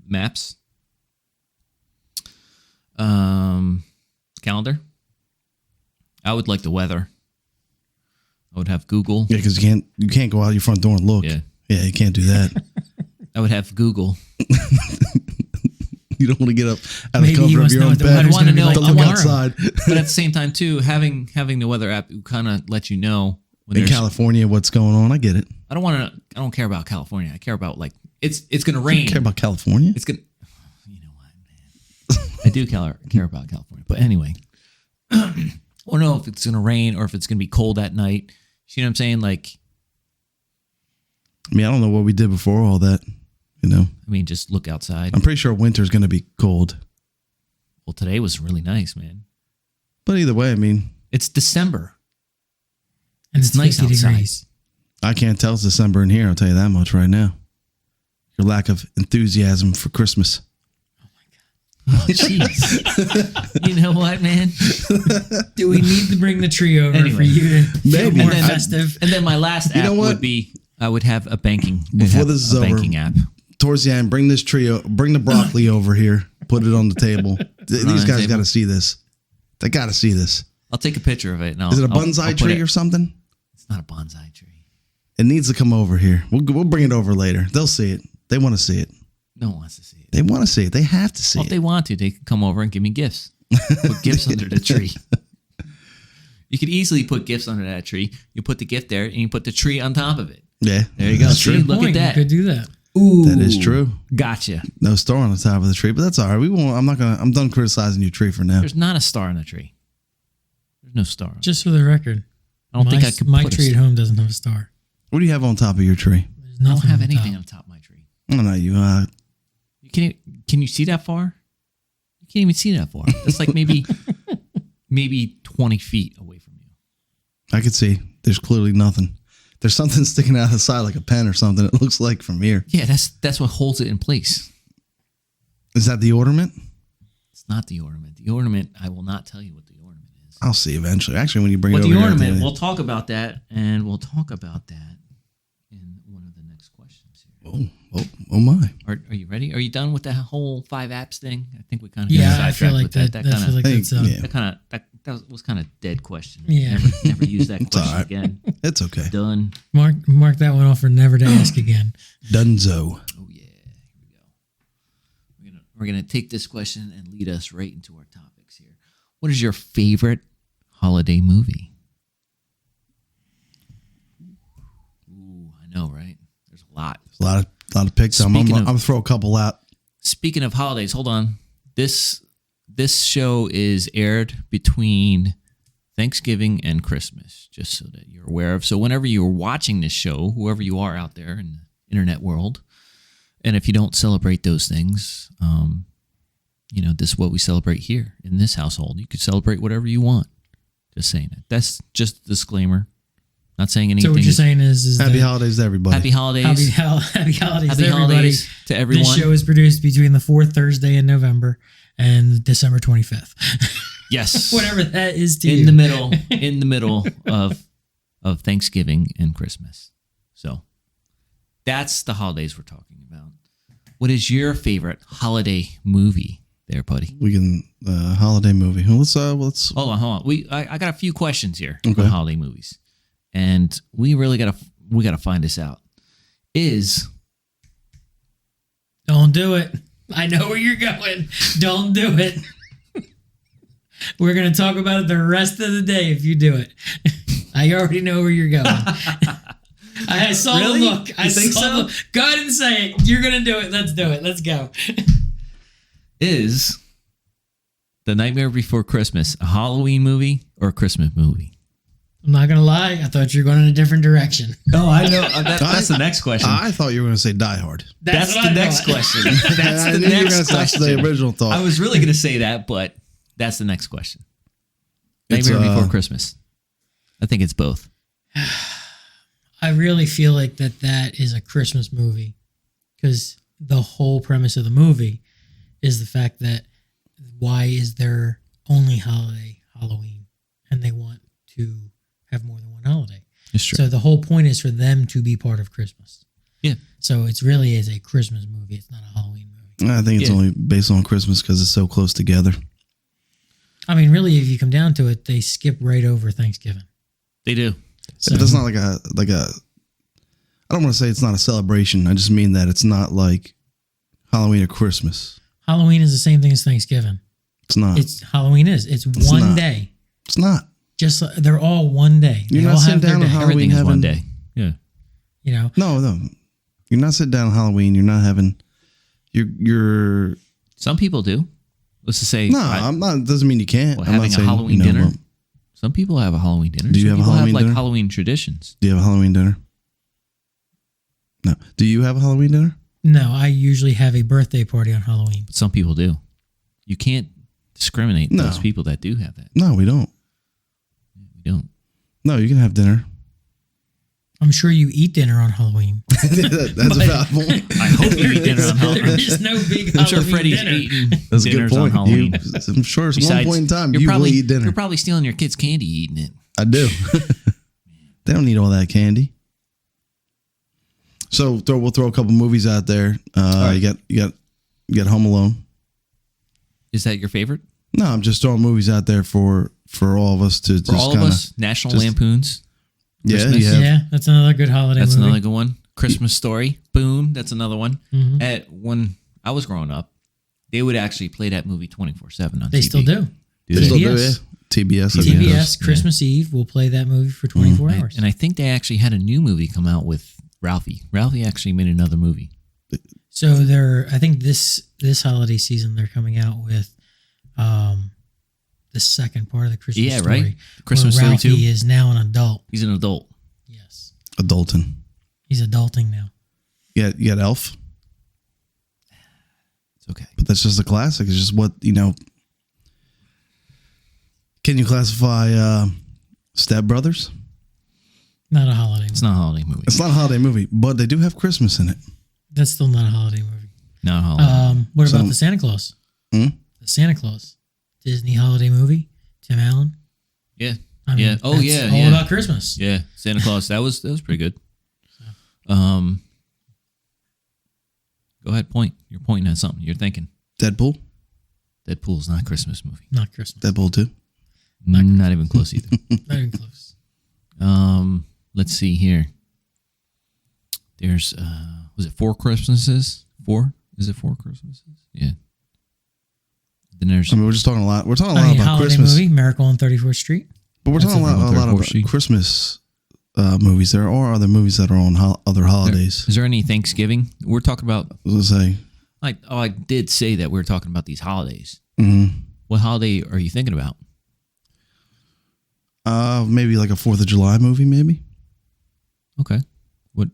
maps, calendar. I would like the weather. I would have Google. Yeah, because you can't go out your front door and look. Yeah, you can't do that. I would have Google. You don't want to get up out of the cover of your own bed. I want to know. To look outside. But at the same time, too, having the weather app kind of lets you know when in California what's going on. I get it. I don't care about California. I care about it's going to rain. You care about California? It's going. You know what, man? I do care about California, but anyway, I don't know if it's going to rain or if it's going to be cold at night. You know what I'm saying? Like, I mean, I don't know what we did before all that. I mean, just look outside. I'm pretty sure winter's going to be cold. Well, today was really nice, man. But either way, I mean, it's December. And it's nice outside. Degrees. I can't tell it's December in here. I'll tell you that much right now. Your lack of enthusiasm for Christmas. Oh, my God. Oh, jeez. You know what, man? Do we need to bring the tree over for you to feel more festive? And then my last app would be, I would have a banking. Before this is over, banking app. Towards the end, bring this trio, bring the broccoli over here, put it on the table. These guys got to see this. They got to see this. I'll take a picture of it. Is it a bonsai tree or something? It's not a bonsai tree. It needs to come over here. We'll bring it over later. They'll see it. They want to see it. No one wants to see it. They want to see it. They have to see it. If they want to, they can come over and give me gifts. Put gifts under the tree. You could easily put gifts under that tree. You put the gift there, and you put the tree on top of it. Yeah. There you go. See, look at that. You could do that. Ooh, that is true. Gotcha. No star on the top of the tree, but that's all right. We won't. I'm done criticizing your tree for now. There's not a star on the tree. There's no star. Just for the record, I don't think I could. My tree at home doesn't have a star. What do you have on top of your tree? I don't have anything on top of my tree. I don't know. You can you see that far? You can't even see that far. That's like maybe 20 feet away from you. I could see. There's clearly nothing. There's something sticking out of the side like a pen or something. It looks like from here. Yeah, that's what holds it in place. Is that the ornament? It's not the ornament. The ornament, I will not tell you what the ornament is. I'll see eventually. Actually, when you bring it over the here. Ornament, we'll talk about that, and we'll talk about that in one of the next questions here. Oh my! Are you ready? Are you done with the whole 5 apps thing? I think we kind of I feel like that. That was kind of dead question. Yeah, never use that question again. It's okay. Done. Mark that one off for never to ask again. Dunzo. Oh yeah, here we go. We're gonna take this question and lead us right into our topics here. What is your favorite holiday movie? Ooh, I know, right? There's a lot. There's a lot of picks. I'm gonna throw a couple out. Speaking of holidays, hold on. This show is aired between Thanksgiving and Christmas, just so that you're aware of. So whenever you're watching this show, whoever you are out there in the internet world, and if you don't celebrate those things, this is what we celebrate here in this household. You could celebrate whatever you want. Just saying it. That's just a disclaimer. Not saying anything. So what you're saying is happy holidays to everybody. Happy holidays. Happy holidays Happy to everybody. holidays to everyone. This show is produced between the 4th Thursday in November and December 25th. Yes. Whatever that is to in you. the middle of Thanksgiving and Christmas. So that's the holidays we're talking about. What is your favorite holiday movie there, buddy? We can holiday movie. Let's hold on. I got a few questions here okay. on holiday movies. And we really gotta find this out. Don't do it. I know where you're going. Don't do it. We're going to talk about it the rest of the day if you do it. I already know where you're going. I saw really? the look. I think so. Go ahead and say it. You're going to do it. Let's do it. Let's go. Is The Nightmare Before Christmas a Halloween movie or a Christmas movie? I'm not going to lie. I thought you were going in a different direction. Oh, I know. That's the next question. I thought you were going to say Die Hard. That's the next question. That's the next question. The original thought. I was really going to say that, but that's the next question. Nightmare Before Christmas. I think it's both. I really feel like that is a Christmas movie because the whole premise of the movie is the fact that why is there only holiday Halloween and they want to have more than one holiday. It's true. So the whole point is for them to be part of Christmas. Yeah. So it's really is a Christmas movie. It's not a Halloween movie. I think it's only based on Christmas because it's so close together. I mean, really, if you come down to it, they skip right over Thanksgiving. They do. So it's not like a. I don't want to say it's not a celebration. I just mean that it's not like Halloween or Christmas. Halloween is the same thing as Thanksgiving. It's not. Halloween is. It's one day. It's not. Just they're all one day. You're they not all sitting have down on Halloween. Everything is one day. Yeah. You know. No. You're not sitting down on Halloween. You're not having. You're. Some people do. Let's just say. No, I'm not. It doesn't mean you can't. Well, I'm having not saying, a Halloween dinner. Some people have a Halloween dinner. Do you have a Halloween dinner? Halloween traditions. Do you have a Halloween dinner? No. Do you have a Halloween dinner? No, I usually have a birthday party on Halloween. But some people do. You can't discriminate those people that do have that. No, we don't. We don't. No, you can have dinner. I'm sure you eat dinner on Halloween. That's a valid point. I hope you eat dinner on Halloween. There is no big Halloween I'm sure Freddie's dinner. eating That's a good dinners on point. Halloween. I'm sure at one point in time you will eat dinner. You're probably stealing your kids' candy eating it. I do. They don't need all that candy. So we'll throw a couple movies out there. Right. You got Home Alone. Is that your favorite? No, I'm just throwing movies out there for all of us to for all of us. National Lampoons. Christmas. Yeah, that's another good holiday. That's movie. another good one. Christmas Story. Boom. That's another one. Mm-hmm. When I was growing up, they would actually play that movie 24/7 on They TV. Still do. They still do, yeah. TBS. TBS Christmas Eve will play that movie for 24 hours. And I think they actually had a new movie come out with Ralphie. Ralphie actually made another movie. So I think this holiday season they're coming out with the second part of the Christmas story. Right. Christmas Story Ralphie 2. is now an adult. He's an adult. Yes. Adulting. He's adulting now. You got Elf. It's okay. But that's just a classic. It's just what, Can you classify Step Brothers? Not a holiday movie. It's not a holiday movie. It's not a holiday movie, but they do have Christmas in it. That's still not a holiday movie. Not a holiday. What about the Santa Claus? Hmm? The Santa Claus. Disney holiday movie. Tim Allen. Yeah. I mean, yeah. Oh, that's yeah. all about Christmas. Yeah. Santa Claus. That was pretty good. Good point. You're pointing at something. You're thinking. Deadpool? Deadpool's not a Christmas movie. Not Christmas. Deadpool 2? Not even close either. Not even close. Let's see here. There's was it 4 Christmases? 4? Is it 4 Christmases? Yeah. Then there's. I mean, we're just talking a lot. We're talking a lot about holiday Christmas. Movie, Miracle on 34th Street. But we're talking a lot about Christmas movies. There are other movies that are on other holidays. Is there any Thanksgiving? We're talking about. I was gonna say. I did say that we were talking about these holidays. Mm-hmm. What holiday are you thinking about? Maybe like a 4th of July movie, maybe. Okay. What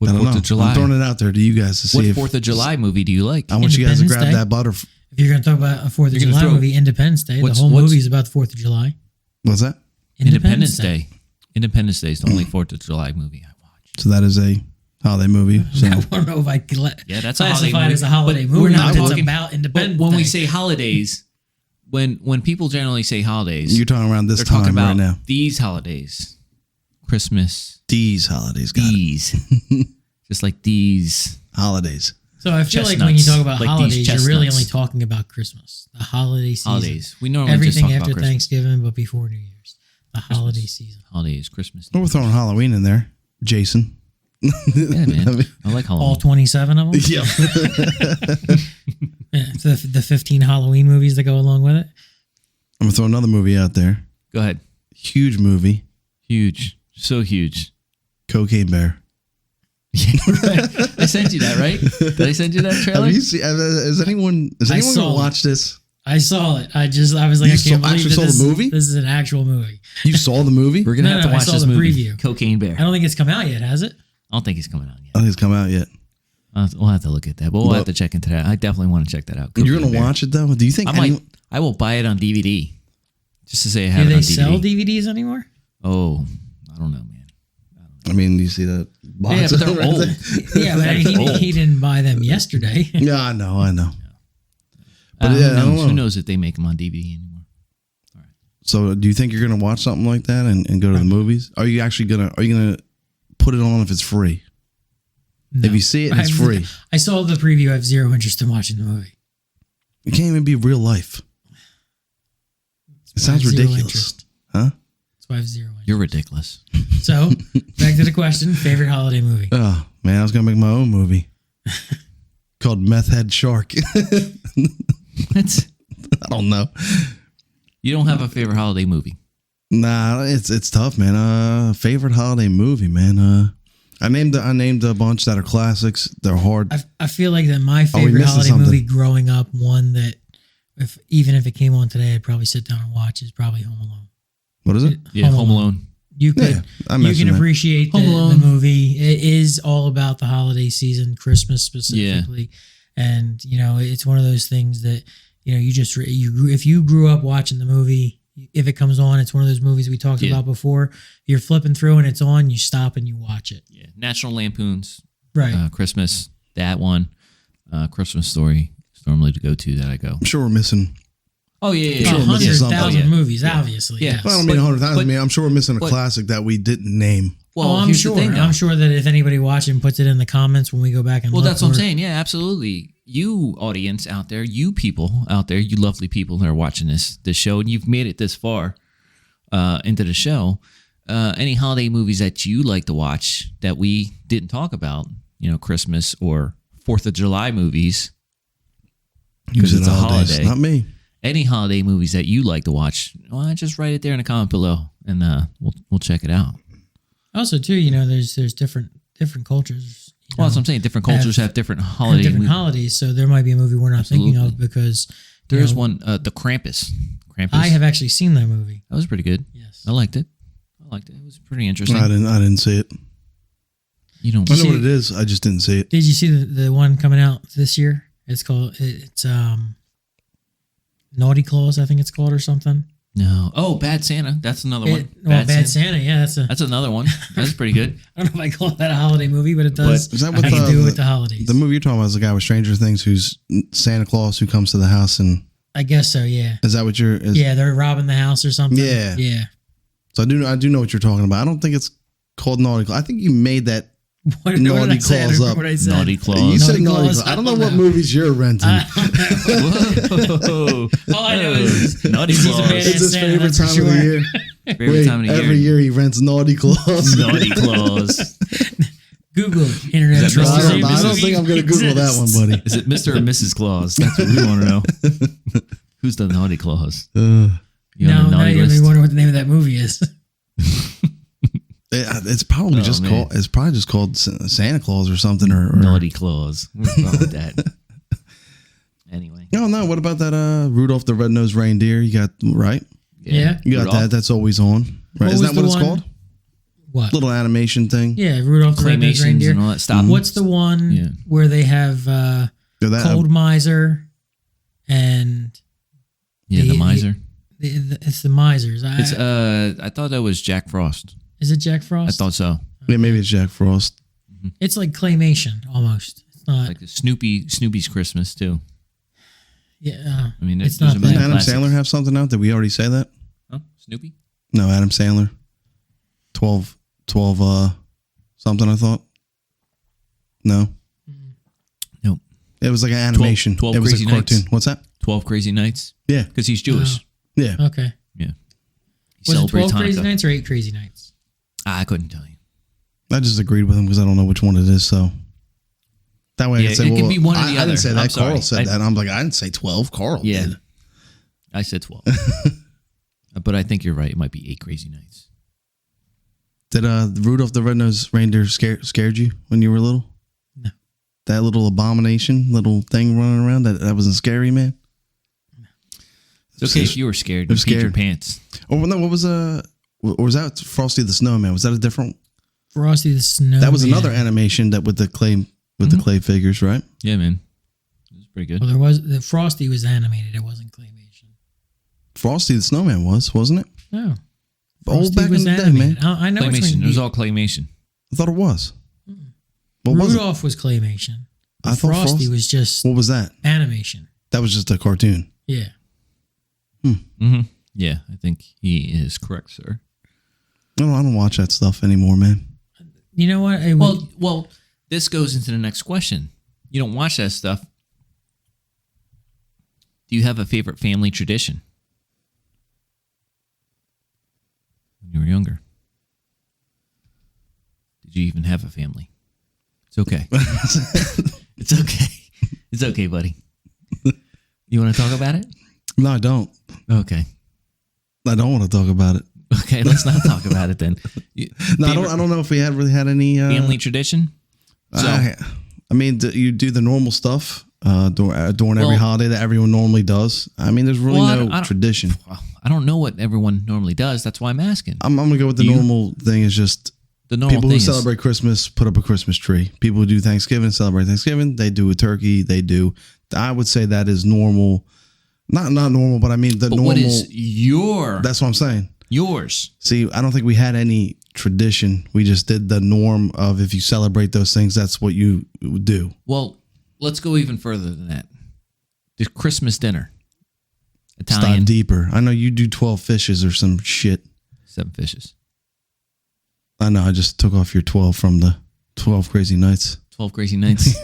I don't 4th know. of July? I'm throwing it out there to you guys to see what 4th of July movie do you like? I want you guys to grab Day. that butter. If you're going to talk about a 4th of July movie, Independence Day, the whole movie is about the 4th of July. What's that? Independence Day. Independence Day is the only 4th of July movie I watched. So that is a holiday movie. So. I don't know if I can that's classify it as a holiday movie. We're not talking talking about Independence Day. When we say holidays, when people generally say holidays, you're talking around this they're time talking about right now. These holidays. Christmas. These holidays. These. Just like these holidays. So I feel like when you talk about holidays, you're really only talking about Christmas. The holiday season. Holidays. We normally everything just talk after about Thanksgiving, but before New Year's. The holiday season. Holidays, Christmas. Well, we're throwing Halloween in there. Jason. Yeah, man. I like Halloween. All 27 of them? Yeah. The 15 Halloween movies that go along with it. I'm going to throw another movie out there. Go ahead. Huge movie. Huge. So huge. Cocaine Bear. I sent you that, right? Did I send you that trailer? Have you seen, has anyone gonna watch this? I saw it. I was like, I can't believe the movie? This is an actual movie. You saw the movie? We're gonna have to watch this movie. Preview. Cocaine Bear. I don't think it's come out yet, has it? I don't think it's coming out yet. I don't think it's come out yet. We'll have to look at that, but we'll have to check into that. I definitely want to check that out. You're gonna watch it though? Do you think I will buy it on DVD just to say I have it on DVD. Do they sell DVDs anymore? Oh, I don't know, man. I mean, you see that box? Yeah, but they're old. Yeah, but he didn't buy them yesterday. Yeah, I know. Yeah. But who knows if they make them on DVD anymore? All right. So, do you think you're going to watch something like that and go to the movies? Are you gonna put it on if it's free? No. If you see it, it's free. I saw the preview. I have zero interest in watching the movie. It can't even be real life. It sounds ridiculous, huh? That's why I have zero interest. You're ridiculous. So, back to the question: favorite holiday movie? Oh man, I was gonna make my own movie called Meth Head Shark. What? I don't know. You don't have a favorite holiday movie? Nah, it's tough, man. Favorite holiday movie, man. I named a bunch that are classics. They're hard. I feel like that my favorite holiday movie growing up, one that even if it came on today, I'd probably sit down and watch, is probably Home Alone. What is it? Yeah, Home Alone. You can appreciate the movie. It is all about the holiday season, Christmas specifically. Yeah. And, it's one of those things that, if you grew up watching the movie, if it comes on, it's one of those movies we talked about before. You're flipping through and it's on, you stop and you watch it. Yeah. National Lampoon's. Right. Christmas, that one. Christmas Story is normally the go-to that I go. I'm sure we're missing. Oh, yeah. Sure 100,000 movies, obviously. Yeah. Well, I don't mean 100,000. I mean, I'm sure we're missing a classic that we didn't name. Well, I'm sure. I'm sure that if anybody watching puts it in the comments when we go back and look, that's what I'm saying. Yeah, absolutely. You audience out there, you people out there, you lovely people that are watching this show, and you've made it this far into the show. Any holiday movies that you like to watch that we didn't talk about, Christmas or 4th of July movies, because it's a holiday. Not me. Any holiday movies that you like to watch, just write it there in the comment below, and we'll check it out. Also, too, there's different cultures. Well, that's what I'm saying. Different cultures have different holidays. So there might be a movie we're not thinking of because there is one, the Krampus. I have actually seen that movie. That was pretty good. Yes, I liked it. It was pretty interesting. I didn't see it. You don't. I know what it is. I just didn't see it. Did you see the one coming out this year? It's Naughty Claus, I think it's called, or something. No. Oh, Bad Santa. That's another one. Bad Santa. Yeah, that's another one. That's pretty good. I don't know if I call that a holiday movie, but it does. Is that what have to do with the holidays. The movie you're talking about is the guy with Stranger Things, who's Santa Claus who comes to the house and. I guess so. Yeah. Is that what you're? Yeah, they're robbing the house or something. Yeah. Yeah. So I do know what you're talking about. I don't think it's called Naughty Claus. I think you made that What Naughty did I say? Claws I up. what I said. Naughty Claws. You said Naughty Naughty Claws. Claws. I don't know what movies you're renting. Whoa. All I know is Naughty he's a Claus. badass It's his Santa, favorite that's for time of the sure. year. Favorite time of the Every year he rents Naughty Claws. Naughty Claus. Google it. Internet Is that trolls. Mr. Say or I this don't movie think I'm going to Google that one, exists. buddy. Is it Mr. or Mrs. Claus? That's what we want to know. Who's the Naughty Claus? You on the Now naughty you're going to list? be wondering what the name of that movie is. It's probably man. called. It's probably just called Santa Claus or something. Or Naughty Claus. What's wrong with that? Anyway. No. What about that Rudolph the Red-Nosed Reindeer? You got right. Yeah. You got Rudolph. that. That's always on. Right? What Is was that the what it's one- called? What? Little animation thing. Yeah, Rudolph the Red-Nosed Claymations Reindeer. and all that. Stop. What's the one Yeah. where they have Yeah, that- Cold Miser and Yeah, the the- miser. it's the Misers. It's I thought that was Jack Frost. Is it Jack Frost? I thought so. Yeah, maybe it's Jack Frost. It's like claymation almost. It's not. Like the Snoopy's Christmas too. Yeah. I mean, It's there's not a bad. million Didn't Adam classics. Sandler have something out? Did we already say that? Huh? Snoopy? No, Adam Sandler. 12 something, I thought. No. Nope. It was like an animation. 12 it was Crazy a cartoon. Nights. What's that? 12 Crazy Nights. Yeah. Because he's Jewish. Yeah. Okay. Yeah. He Was it 12 celebrates Crazy Hanukkah. Nights or 8 Crazy Nights? I couldn't tell you. I just agreed with him because I don't know which one it is. So that way I Yeah, can say, it well, could be one or the I other. didn't say I'm that. sorry. Carl said that. And I'm like, I didn't say 12. Carl Yeah. did. I said 12. But I think you're right. It might be 8 Crazy Nights. Did Rudolph the Red-Nosed Reindeer scared you when you were little? No. That little abomination, little thing running around, that wasn't scary, man? It's okay if you were scared. You I'm peed your scared. pants. Oh, no, what was or was that Frosty the Snowman? Was that a different? Frosty the Snowman. That was another animation that with the clay the clay figures, right? Yeah, man. It was pretty good. Well, the Frosty was animated. It wasn't claymation. Frosty the Snowman wasn't it? No. Old back in the day, animated. man. I know which Claymation. one It was all claymation. I thought it was. What was it? Rudolph was claymation. I thought Frosty was just What was that? animation. That was just a cartoon. Yeah. Mm-hmm. Yeah, I think he is correct, sir. I don't watch that stuff anymore, man. You know what? Well, this goes into the next question. You don't watch that stuff. Do you have a favorite family tradition? When you were younger. Did you even have a family? It's okay. It's okay. It's okay, buddy. You want to talk about it? No, I don't. Okay. I don't want to talk about it. Okay, let's not talk about it then. No, I don't know if we really had any family tradition. So, I mean, you do the normal stuff during every holiday that everyone normally does. I mean, there's really I no don't- tradition. I don't know what everyone normally does. That's why I'm asking. I'm gonna go with the normal thing. Is just The normal people thing who celebrate Christmas put up a Christmas tree. People who do Thanksgiving celebrate Thanksgiving. They do a turkey. I would say that is normal. Not normal, but I mean the normal. What is your? That's what I'm saying. Yours. See, I don't think we had any tradition. We just did the norm of if you celebrate those things, that's what you do. Well, let's go even further than that. The Christmas dinner. Dive Italian. deeper. I know you do 12 fishes or some shit. 7 fishes. I know. I just took off your 12 from the 12 Crazy Nights. 12 Crazy Nights.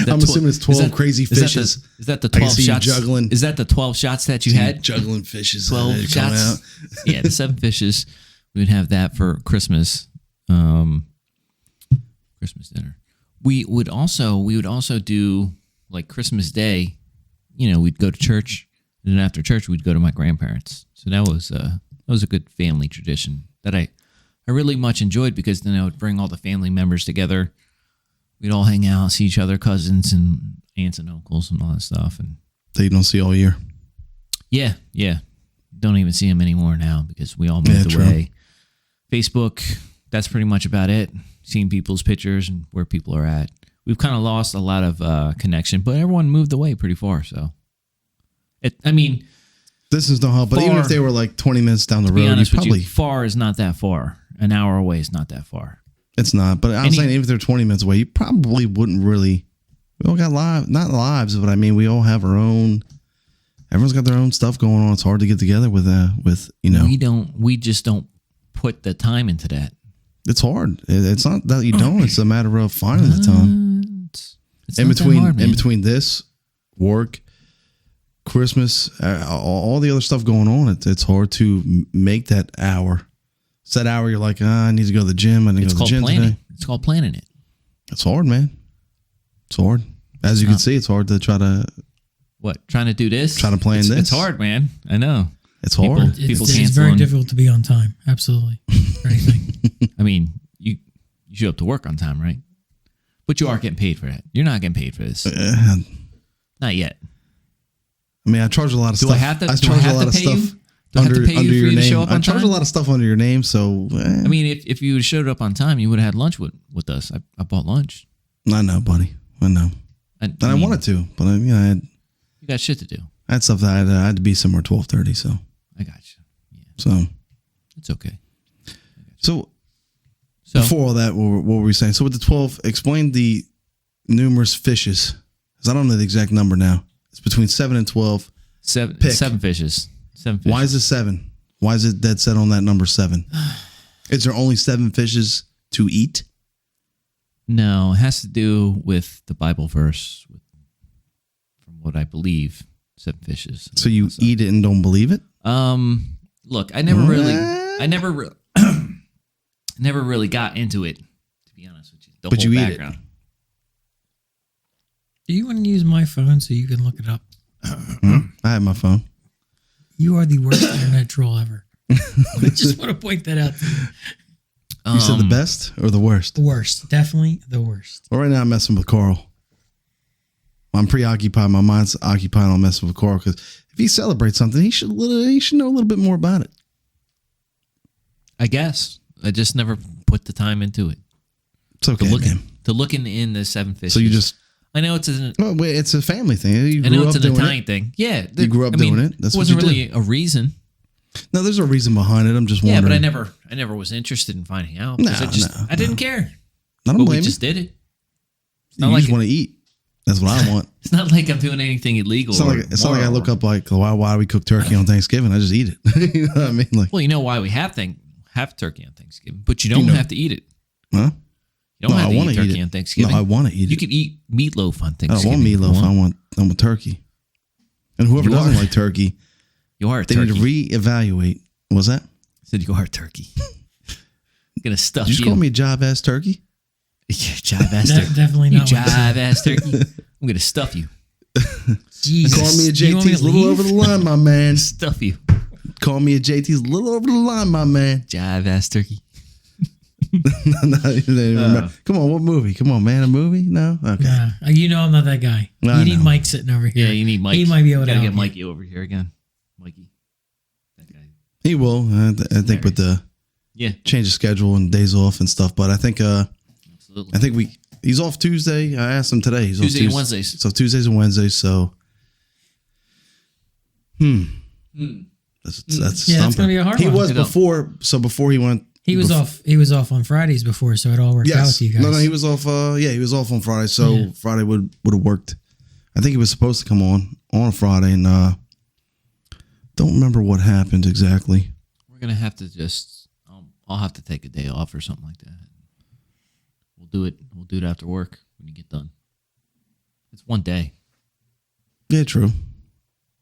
I'm assuming it's 12 crazy fishes. Is that the I can 12 see you shots? juggling. Is that the 12 shots that you had? Juggling fishes. 12 They come shots. out. Yeah, the 7 fishes. We would have that for Christmas. Christmas dinner. We would also do like Christmas Day. You know, we'd go to church, and then after church, we'd go to my grandparents. So that was a good family tradition that I really much enjoyed because then I would bring all the family members together. We'd all hang out, see each other, cousins and aunts and uncles and all that stuff. And That you don't see all year. yeah. Don't even see them anymore now because we all moved away. Facebook, that's pretty much about it. Seeing people's pictures and where people are at. We've kind of lost a lot of connection, but everyone moved away pretty far. So, Distance don't help, but even if they were like 20 minutes down the to be road, honest you with probably you, far is not that far. An hour away is not that far. it's not. But I'm saying even if they're 20 minutes away, you probably wouldn't really. We all got not lives, but I mean, we all have our own. Everyone's got their own stuff going on. It's hard to get together with you know. We just don't put the time into that. It's hard. It's not that you don't. It's a matter of finding the time. It's in between this work, Christmas, all the other stuff going on, it's hard to make that hour. It's that hour you're like, I need to go to the gym. I need to go to the gym today. It's called planning it. It's hard, man. It's hard. As you can see, it's hard to try to... What? Trying to do this? Trying to plan this? It's hard, man. I know. It's hard. It's very difficult to be on time. Absolutely. For anything. I mean, you show up to work on time, right? But you are getting paid for that. You're not getting paid for this. Not yet. I mean, I charge a lot of stuff. Do I have to pay you? Do I have to pay you for you to show up on time? I charge a lot of stuff under your name, so... I mean, if you showed up on time, you would have had lunch with us. I bought lunch. I know, buddy. I know. And I wanted to, but you got shit to do. I had stuff that I had to be somewhere 12:30, so... I got you. Yeah. So... It's okay. So before all that, what were we saying? So with the 12, explain the numerous fishes. Because I don't know the exact number now. It's between 7 and 12. Seven fishes. 7 fishes. Why is it 7? Why is it dead set on that number 7? Is there only 7 fishes to eat? No, it has to do with the Bible verse. From what I believe, 7 fishes. So you eat it and don't believe it? Look, I never really got into it, to be honest with you. But you eat it. Do you want to use my phone so you can look it up? I have my phone. You are the worst internet troll ever. I just want to point that out to you. You said the best or the worst? The worst. Definitely the worst. Well, right now I'm messing with Carl. I'm preoccupied. My mind's occupied on messing with Carl because if he celebrates something, he should know a little bit more about it. I guess. I just never put the time into it. It's okay, to look in the 7 fishes. So you just... I know it's it's a family thing. I know it's an Italian thing. Yeah. You grew up doing it. That's wasn't really a reason. No, there's a reason behind it. I'm just wondering. Yeah, but I never was interested in finding out. I didn't care. I don't blame you. We just did it. You just want to eat. That's what I want. It's not like I'm doing anything illegal. It's not like I look up like, why do we cook turkey on Thanksgiving? I just eat it. You know what I mean? Like, well, you know why we have turkey on Thanksgiving, but you don't have to eat it. Huh? You don't have to eat turkey on Thanksgiving. No, I want to eat it. You could eat meatloaf on Thanksgiving. I don't want meatloaf. I want turkey. And whoever doesn't like turkey, you are they turkey. need to reevaluate. What's that? I said you are turkey. I'm gonna stuff you. Did you call me a jive-ass turkey? Yeah, jive-ass turkey. Definitely not. You jive-ass turkey. I'm gonna stuff you. Jesus. Call me a JT's a little over the line, my man. Stuff you. Call me a JT's a little over the line, my man. Jive-ass turkey. Come on, what movie? Come on, man, a movie? No? Okay. Nah, you know I'm not that guy. You need Mike sitting over here. Yeah, you need Mike. He might be able to get Mikey over here again. Mikey. That guy. He will. I think with the change of schedule and days off and stuff, but I think absolutely. I think he's off Tuesday. I asked him today. He's Tuesday off and Wednesdays. So Tuesdays and Wednesdays, so That's it's gonna be a hard one. He was before, so before he went. He was off. He was off on Fridays before, so it all worked out with you guys. No, he was off. He was off on Friday, so Friday would have worked. I think he was supposed to come on a Friday, and don't remember what happened exactly. We're gonna have to just. I'll have to take a day off or something like that. We'll do it. We'll do it after work when you get done. It's one day. Yeah, true.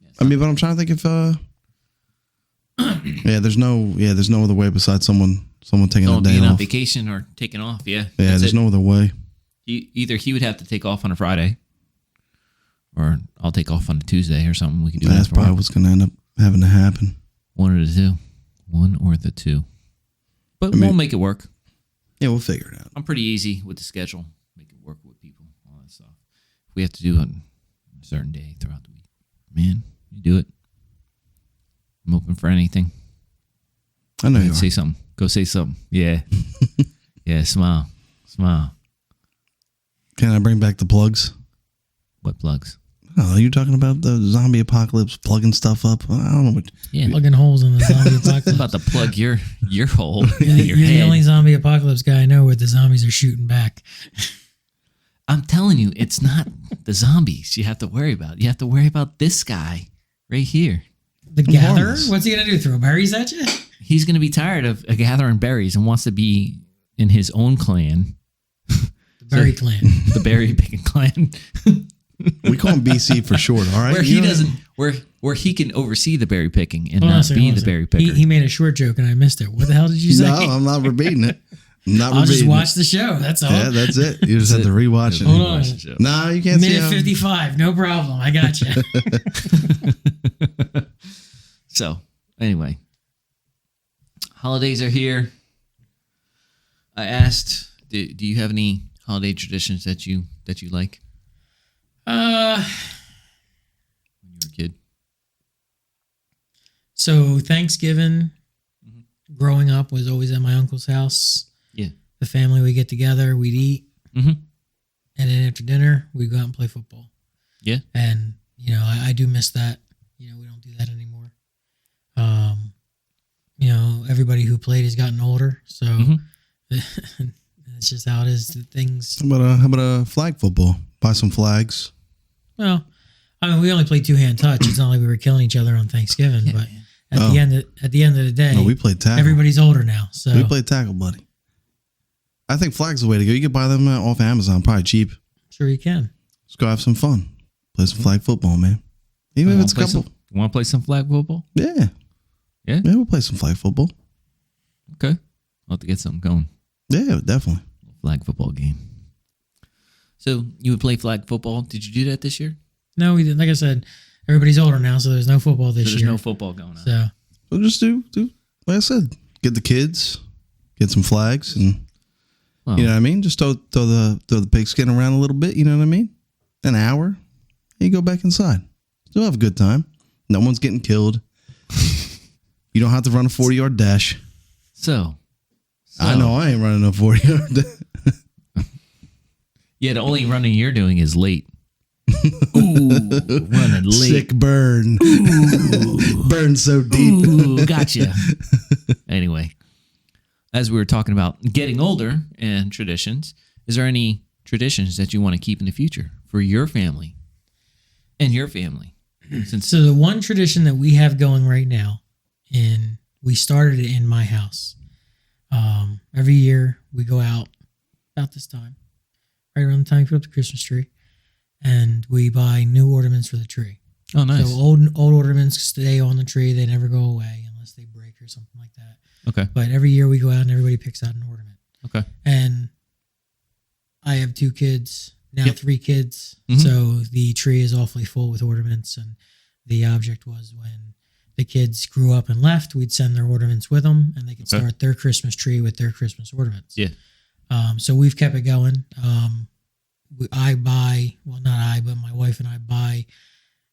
Yeah, I mean, but I'm trying to think if. There's no other way besides someone taking a day off. on vacation or taking off. Yeah. Yeah, there's no other way. Either he would have to take off on a Friday, or I'll take off on a Tuesday or something. We can do that. That's probably what's going to end up having to happen. One or the two. But we'll make it work. Yeah, we'll figure it out. I'm pretty easy with the schedule. Make it work with people, all that stuff. If we have to do it on a certain day throughout the week, man, you do it. I'm open for anything. I know you say something. Go say something. Yeah. Yeah, smile. Can I bring back the plugs? What plugs? Oh, you're talking about the zombie apocalypse, plugging stuff up. I don't know what. Yeah, plugging holes in the zombie apocalypse. About to plug your hole. You're the only zombie apocalypse guy I know where the zombies are shooting back. I'm telling you, it's not the zombies you have to worry about. You have to worry about this guy right here. The gatherer? What's he gonna do? Throw berries at you? He's gonna be tired of gathering berries and wants to be in his own clan. The Berry clan. The berry picking clan. We call him BC for short, all right? Where he doesn't, where he can oversee the berry picking and not be the berry picker. He made a short joke and I missed it. What the hell did you say? No, I'm not repeating it. I'll just watch the show. That's all. Yeah, that's it. You just have to rewatch it. Hold on. No, you can't see Minute 55. No problem. I got you. So, anyway. Holidays are here. I asked, do you have any holiday traditions that you like? When you were a kid. So Thanksgiving, growing up, was always at my uncle's house. Yeah. The family would get together, we'd eat, mm-hmm. and then after dinner, we'd go out and play football. Yeah. And, I do miss that. We don't do that anymore. Everybody who played has gotten older, so it's just how it is. Things. How about a flag football? Buy some flags. Well, we only played two-hand touch. It's not like we were killing each other on Thanksgiving, but at the end of the day, we played tackle. Everybody's older now, so we played tackle, buddy. I think flags are the way to go. You can buy them off Amazon, probably cheap. Sure, you can. Let's go have some fun. Play some flag football, man. Even if it's a couple. Want to play some flag football? Yeah. Yeah? Yeah, we'll play some flag football. Okay. I'll have to get something going. Yeah, definitely. Flag football game. So you would play flag football. Did you do that this year? No, we didn't. Like I said, everybody's older now, so there's no football this year. There's no football going on. So we'll just do like I said, get the kids, get some flags, and you know what I mean? Just throw the pigskin around a little bit, you know what I mean? An hour, and you go back inside. Still have a good time. No one's getting killed. You don't have to run a 40-yard dash. So I know I ain't running a 40-yard dash. Yeah, the only running you're doing is late. Ooh, running late. Sick burn. Ooh. Burn so deep. Ooh, gotcha. Anyway, as we were talking about getting older and traditions, is there any traditions that you want to keep in the future for your family and your family? So the one tradition that we have going right now, we started it in my house. Every year we go out about this time, right around the time we put up the Christmas tree, and we buy new ornaments for the tree. Oh, nice. So old ornaments stay on the tree. They never go away unless they break or something like that. Okay. But every year we go out and everybody picks out an ornament. Okay. And I have 2 kids, now 3 kids. Mm-hmm. So the tree is awfully full with ornaments. And the object was when the kids grew up and left, we'd send their ornaments with them and they could start their Christmas tree with their Christmas ornaments. Yeah. So we've kept it going. I buy, well, not I, but my wife and I buy,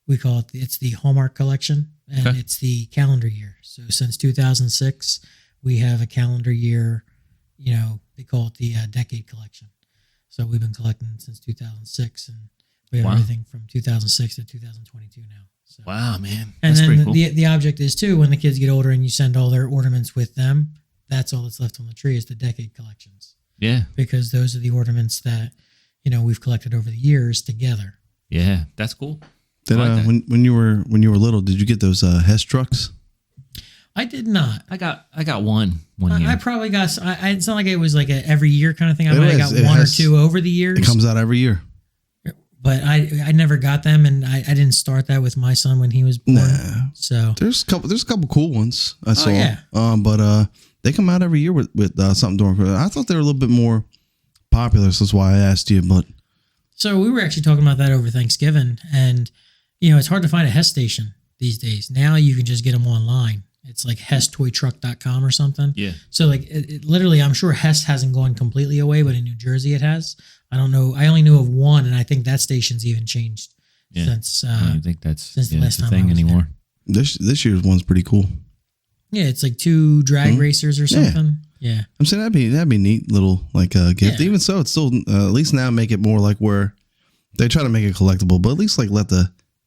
we call it's the Hallmark collection, and it's the calendar year. So since 2006, we have a calendar year, they call it the decade collection. So we've been collecting since 2006, and we have everything from 2006 to 2022 now. So. Wow, man. And that's then pretty cool. the object is, too, when the kids get older and you send all their ornaments with them, that's all that's left on the tree is the decade collections. Yeah. Because those are the ornaments that, we've collected over the years together. Yeah, that's cool. When you were little, did you get those Hess trucks? I did not. I got one year. I probably got. It's not like it was like a every year kind of thing. I might have got one or two over the years. It comes out every year. But I never got them, and I didn't start that with my son when he was born. Nah. So there's a couple cool ones I saw. Yeah. But they come out every year with something during. I thought they were a little bit more popular, so that's why I asked you. But so we were actually talking about that over Thanksgiving, and it's hard to find a Hess station these days. Now you can just get them online. It's like HessToyTruck.com or something. Yeah. So like it literally, I'm sure Hess hasn't gone completely away, but in New Jersey it has. I don't know. I only knew of one, and I think that station's even changed since. I don't think that's since the last a time thing anymore. This year's one's pretty cool. Yeah, it's like 2 drag racers or something. Yeah. I'm saying that'd be neat little like gift. Yeah. Even so, it's still at least now make it more like where they try to make it collectible, but at least like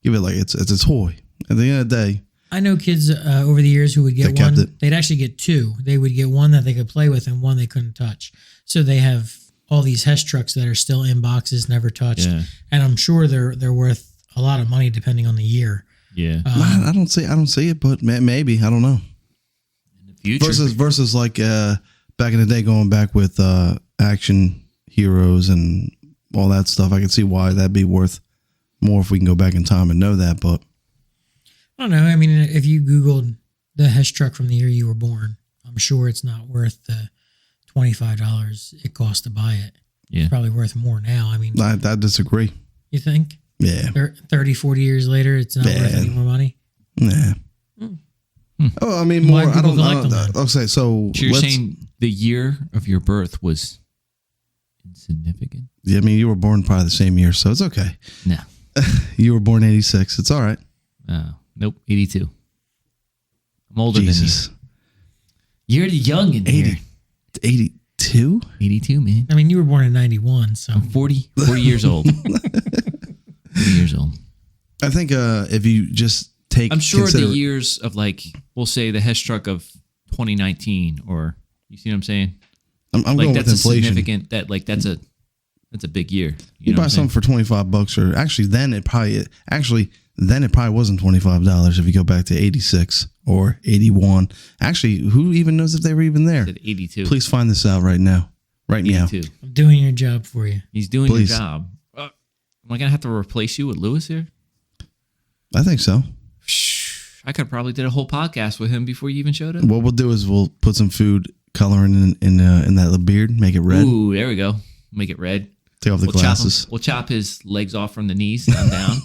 give it like it's a toy. At the end of the day, I know kids over the years who would get one. They'd actually get 2. They would get one that they could play with and one they couldn't touch. So they have all these Hess trucks that are still in boxes, never touched, and I'm sure they're worth a lot of money depending on the year. Yeah, I don't see it, but maybe I don't know. In the future, versus like back in the day, going back with action heroes and all that stuff, I could see why that'd be worth more if we can go back in time and know that. But I don't know. I mean, if you Googled the Hess truck from the year you were born, I'm sure it's not worth the $25 it cost to buy it. Yeah. It's probably worth more now. I mean, I disagree. You think? Yeah. 30, 40 years later, it's not worth any more money? Yeah. Oh, I mean, more. I don't know. Okay, so you're saying the year of your birth was insignificant? Yeah, I mean, you were born probably the same year, so it's okay. No. You were born 86. It's all right. Nope, 82. I'm older than you. You're the young in here. 82? 82, man. I mean, you were born in 91, so. I'm 40 years old. 40 years old. I think if you just take... I'm sure the years of, like, we'll say the Hess truck of 2019, or, you see what I'm saying? I'm like, going that's with inflation. Significant, that's a big year. You buy something for $25, or actually then it probably wasn't $25 if you go back to 86 or 81. Actually, who even knows if they were even there? 82. Please find this out right now. Right 82. now. I'm doing your job for you. He's doing your job. Am I going to have to replace you with Louis here? I think so. I could have probably did a whole podcast with him before you even showed up. What we'll do is we'll put some food coloring in that little beard, make it red. Ooh, there we go. Make it red. Take off the glasses. We'll chop his legs off from the knees down.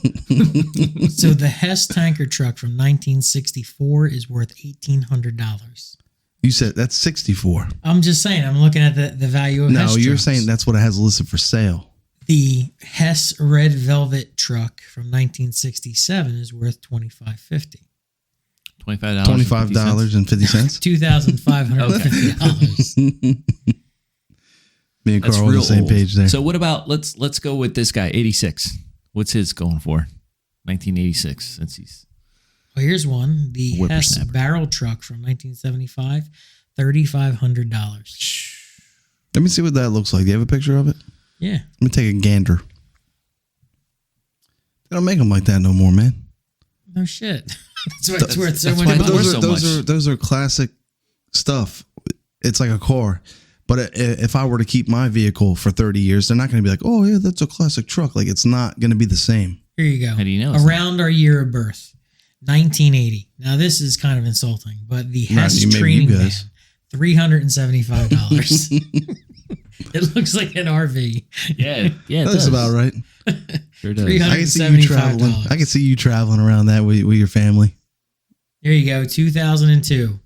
So the Hess tanker truck from 1964 is worth $1,800. You said that's 64. I'm just saying. I'm looking at the value of Hess trucks. No, you're saying that's what it has listed for sale. The Hess Red Velvet truck from 1967 is worth $2,550. $25.50. $2,550. Me and Carl on the same page there. So what about let's go with this guy, 86. What's his going for? 1986. Since he's here's one. The Hess barrel truck from 1975, $3,500. Let me see what that looks like. Do you have a picture of it? Yeah. Let me take a gander. They don't make them like that no more, man. No shit. That's worth so much money. Those are classic stuff. It's like a car. But if I were to keep my vehicle for 30 years, they're not going to be like, oh, yeah, that's a classic truck. Like, it's not going to be the same. Here you go. How do you know? Around our year of birth, 1980. Now, this is kind of insulting, but the Hess training van, $375. It looks like an RV. Yeah, it that's about right. Sure does. $375. I can see you traveling around that with your family. Here you go. 2002.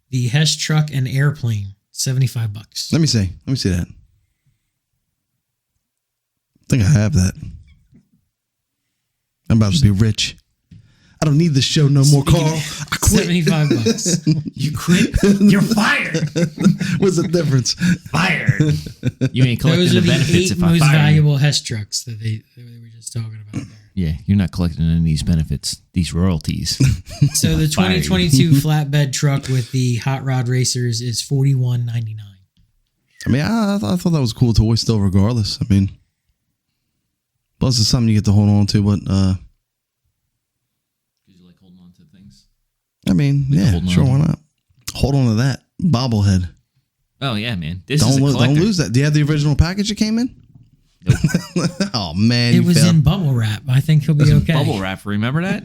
The Hess truck and airplane. $75. Let me see that. I think I have that. I'm about to be rich. I don't need this show no more, Carl. I quit. $75. You quit? You're fired. What's the difference? Fired. You ain't collecting Those are the benefits the 8 if I most fire valuable Hess trucks that they were just talking about there. Yeah, you're not collecting any of these benefits, these royalties. So the 2022 flatbed truck with the Hot Rod Racers is $41.99. I mean, I thought that was cool toy still, regardless. I mean, plus it's something you get to hold on to, but you like holding on to things? I mean, yeah, sure, why not? Hold on to that bobblehead. Oh yeah, man. Don't lose that. Do you have the original package it came in? Nope. Oh man, it was in bubble wrap. I think he'll be okay. Bubble wrap. Remember that?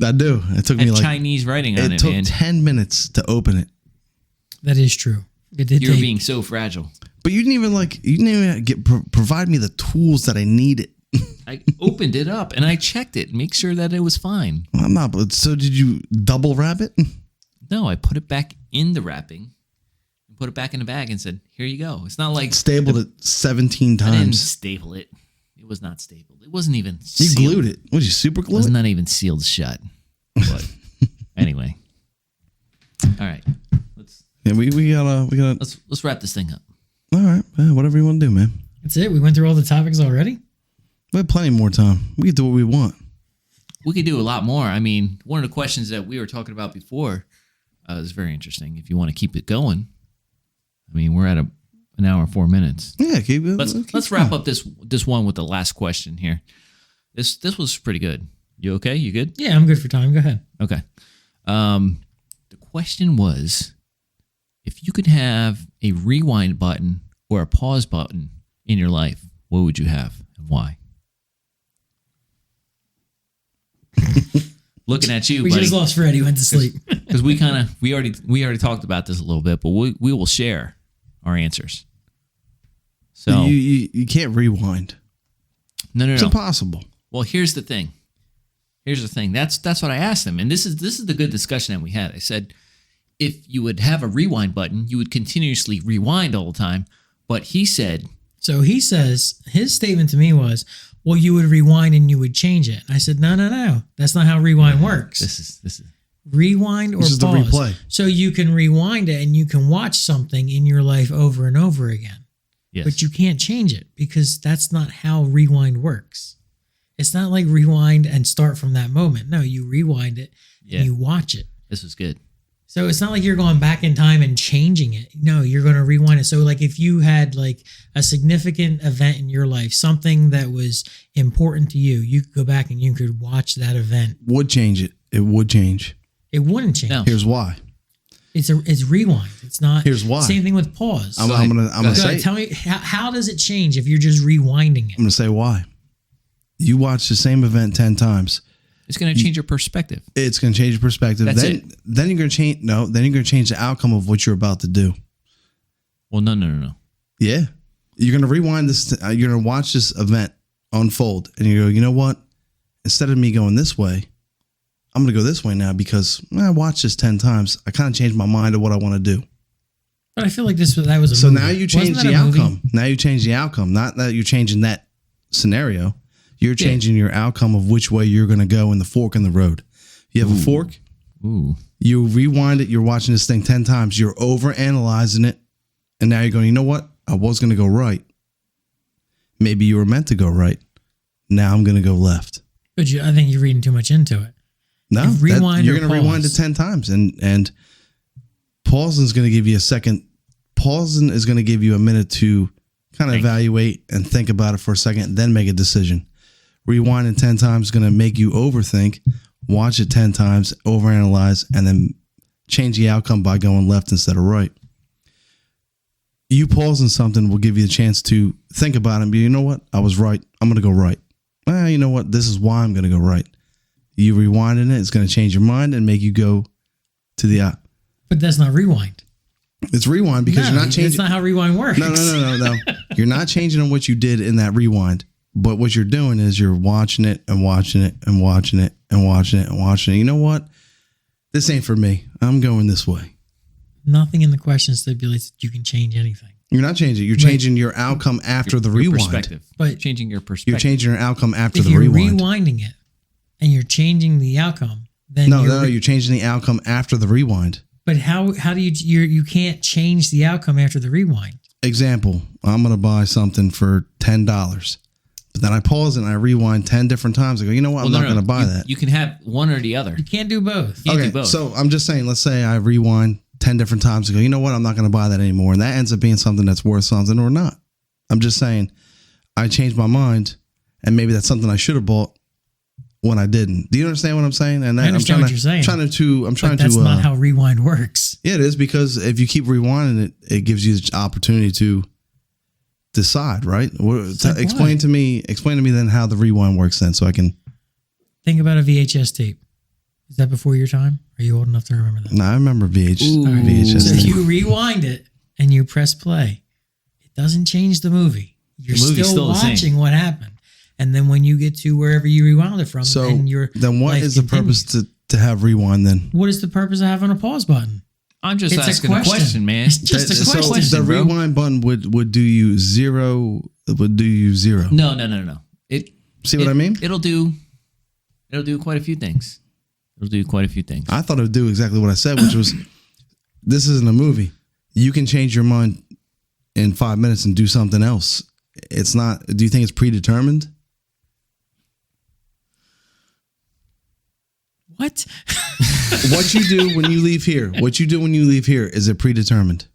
I do. It took me like Chinese writing on it. It took 10 minutes to open it. That is true. You're being so fragile. But you didn't even provide me the tools that I needed. I opened it up and I checked it, make sure that it was fine. Well, I'm not. So did you double wrap it? No, I put it back in the wrapping. Put it back in the bag and said, here you go. It's not like... Stapled it 17 times. I didn't staple it. It was not stapled. It wasn't even sealed. You glued it. Was you super glued? It was not even sealed shut. But anyway. All right. Let's wrap this thing up. All right. Whatever you want to do, man. That's it. We went through all the topics already. We have plenty more time. We can do what we want. We could do a lot more. I mean, one of the questions that we were talking about before is very interesting. If you want to keep it going. I mean, we're at an hour and 4 minutes. Yeah, keep it. Let's wrap up this one with the last question here. This was pretty good. You okay? You good? Yeah, I'm good for time. Go ahead. Okay. The question was, if you could have a rewind button or a pause button in your life, what would you have and why? Looking at you, we buddy. Just lost Freddie. Went to sleep because we already talked about this a little bit, but we will share our answers. So you can't rewind. No. It's impossible. Well, here's the thing. That's what I asked him, and this is the good discussion that we had. I said, if you would have a rewind button, you would continuously rewind all the time. But he said, so he says his statement to me was, well, you would rewind and you would change it. I said, no. That's not how rewind works. This is rewind or pause. The replay. So you can rewind it and you can watch something in your life over and over again. Yes. But you can't change it because that's not how rewind works. It's not like rewind and start from that moment. No, you rewind it and you watch it. This was good. So it's not like you're going back in time and changing it. No, you're going to rewind it. So like if you had like a significant event in your life, something that was important to you, you could go back and you could watch that event. Would change it. It would change. It wouldn't change. No. Here's why. It's rewind. It's not. Here's why. Same thing with pause. I'm gonna say. Tell me how does it change if you're just rewinding it? I'm gonna say why. You watch the same event 10 times. It's going to change your perspective. It's going to change your perspective. That's then, it. Then you're going to change. No, then you're going to change the outcome of what you're about to do. Well, no. Yeah, you're going to rewind this. You're going to watch this event unfold, and you go, you know what? Instead of me going this way, I'm going to go this way now because I watched this 10 times. I kind of changed my mind of what I want to do. But I feel like that was a so movie. now you change the outcome. Now you change the outcome. Not that you're changing that scenario. You're changing your outcome of which way you're going to go in the fork in the road. You have a fork. Ooh. You rewind it. You're watching this thing 10 times. You're over analyzing it. And now you're going, you know what? I was going to go right. Maybe you were meant to go right. Now I'm going to go left. But I think you're reading too much into it. No, you're going to rewind it 10 times. And pausing is going to give you a second. Pausing is going to give you a minute to kind of evaluate and think about it for a second, then make a decision. Rewinding 10 times is going to make you overthink, watch it 10 times, overanalyze, and then change the outcome by going left instead of right. You pausing something will give you a chance to think about it and be, you know what? I was right. I'm going to go right. You know what? This is why I'm going to go right. You rewinding it, it's going to change your mind and make you go to the But that's not rewind. It's rewind because you're not changing. That's not how rewind works. No. You're not changing on what you did in that rewind. But what you're doing is you're watching it and watching it and watching it and watching it and watching it. You know what? This ain't for me. I'm going this way. Nothing in the question stipulates that you can change anything. You're not changing. You're changing your outcome after the rewind. Perspective. But changing your perspective. You're changing your outcome after the rewind. rewind. If you're rewinding it and you're changing the outcome, then you're changing the outcome after the rewind. But how do you can't change the outcome after the rewind? Example, I'm going to buy something for $10. But then I pause and I rewind 10 different times. I go, you know what? I'm not going to buy that. You can have one or the other. You can't do both. So I'm just saying, let's say I rewind 10 different times. I go, you know what? I'm not going to buy that anymore. And that ends up being something that's worth something or not. I'm just saying I changed my mind and maybe that's something I should have bought when I didn't. Do you understand what I'm saying? And I understand what you're saying. That's not how rewind works. Yeah, it is, because if you keep rewinding it, it gives you the opportunity to decide, right? Explain to me then how the rewind works then, so I can think about a VHS tape. Is that before your time? Are you old enough to remember that? No, I remember VHS. So you rewind it and you press play. It doesn't change the movie. You're still watching what happened. And then when you get to wherever you rewound it from, then what is the purpose to have rewind then? What is the purpose of having a pause button? I'm just asking a question, man. It's just a question. So the rewind button would do you zero. Would do you zero? No. See what I mean? It'll do quite a few things. I thought it would do exactly what I said, which was, this isn't a movie. You can change your mind in 5 minutes and do something else. It's not. Do you think it's predetermined? What? What you do when you leave here? Is it predetermined?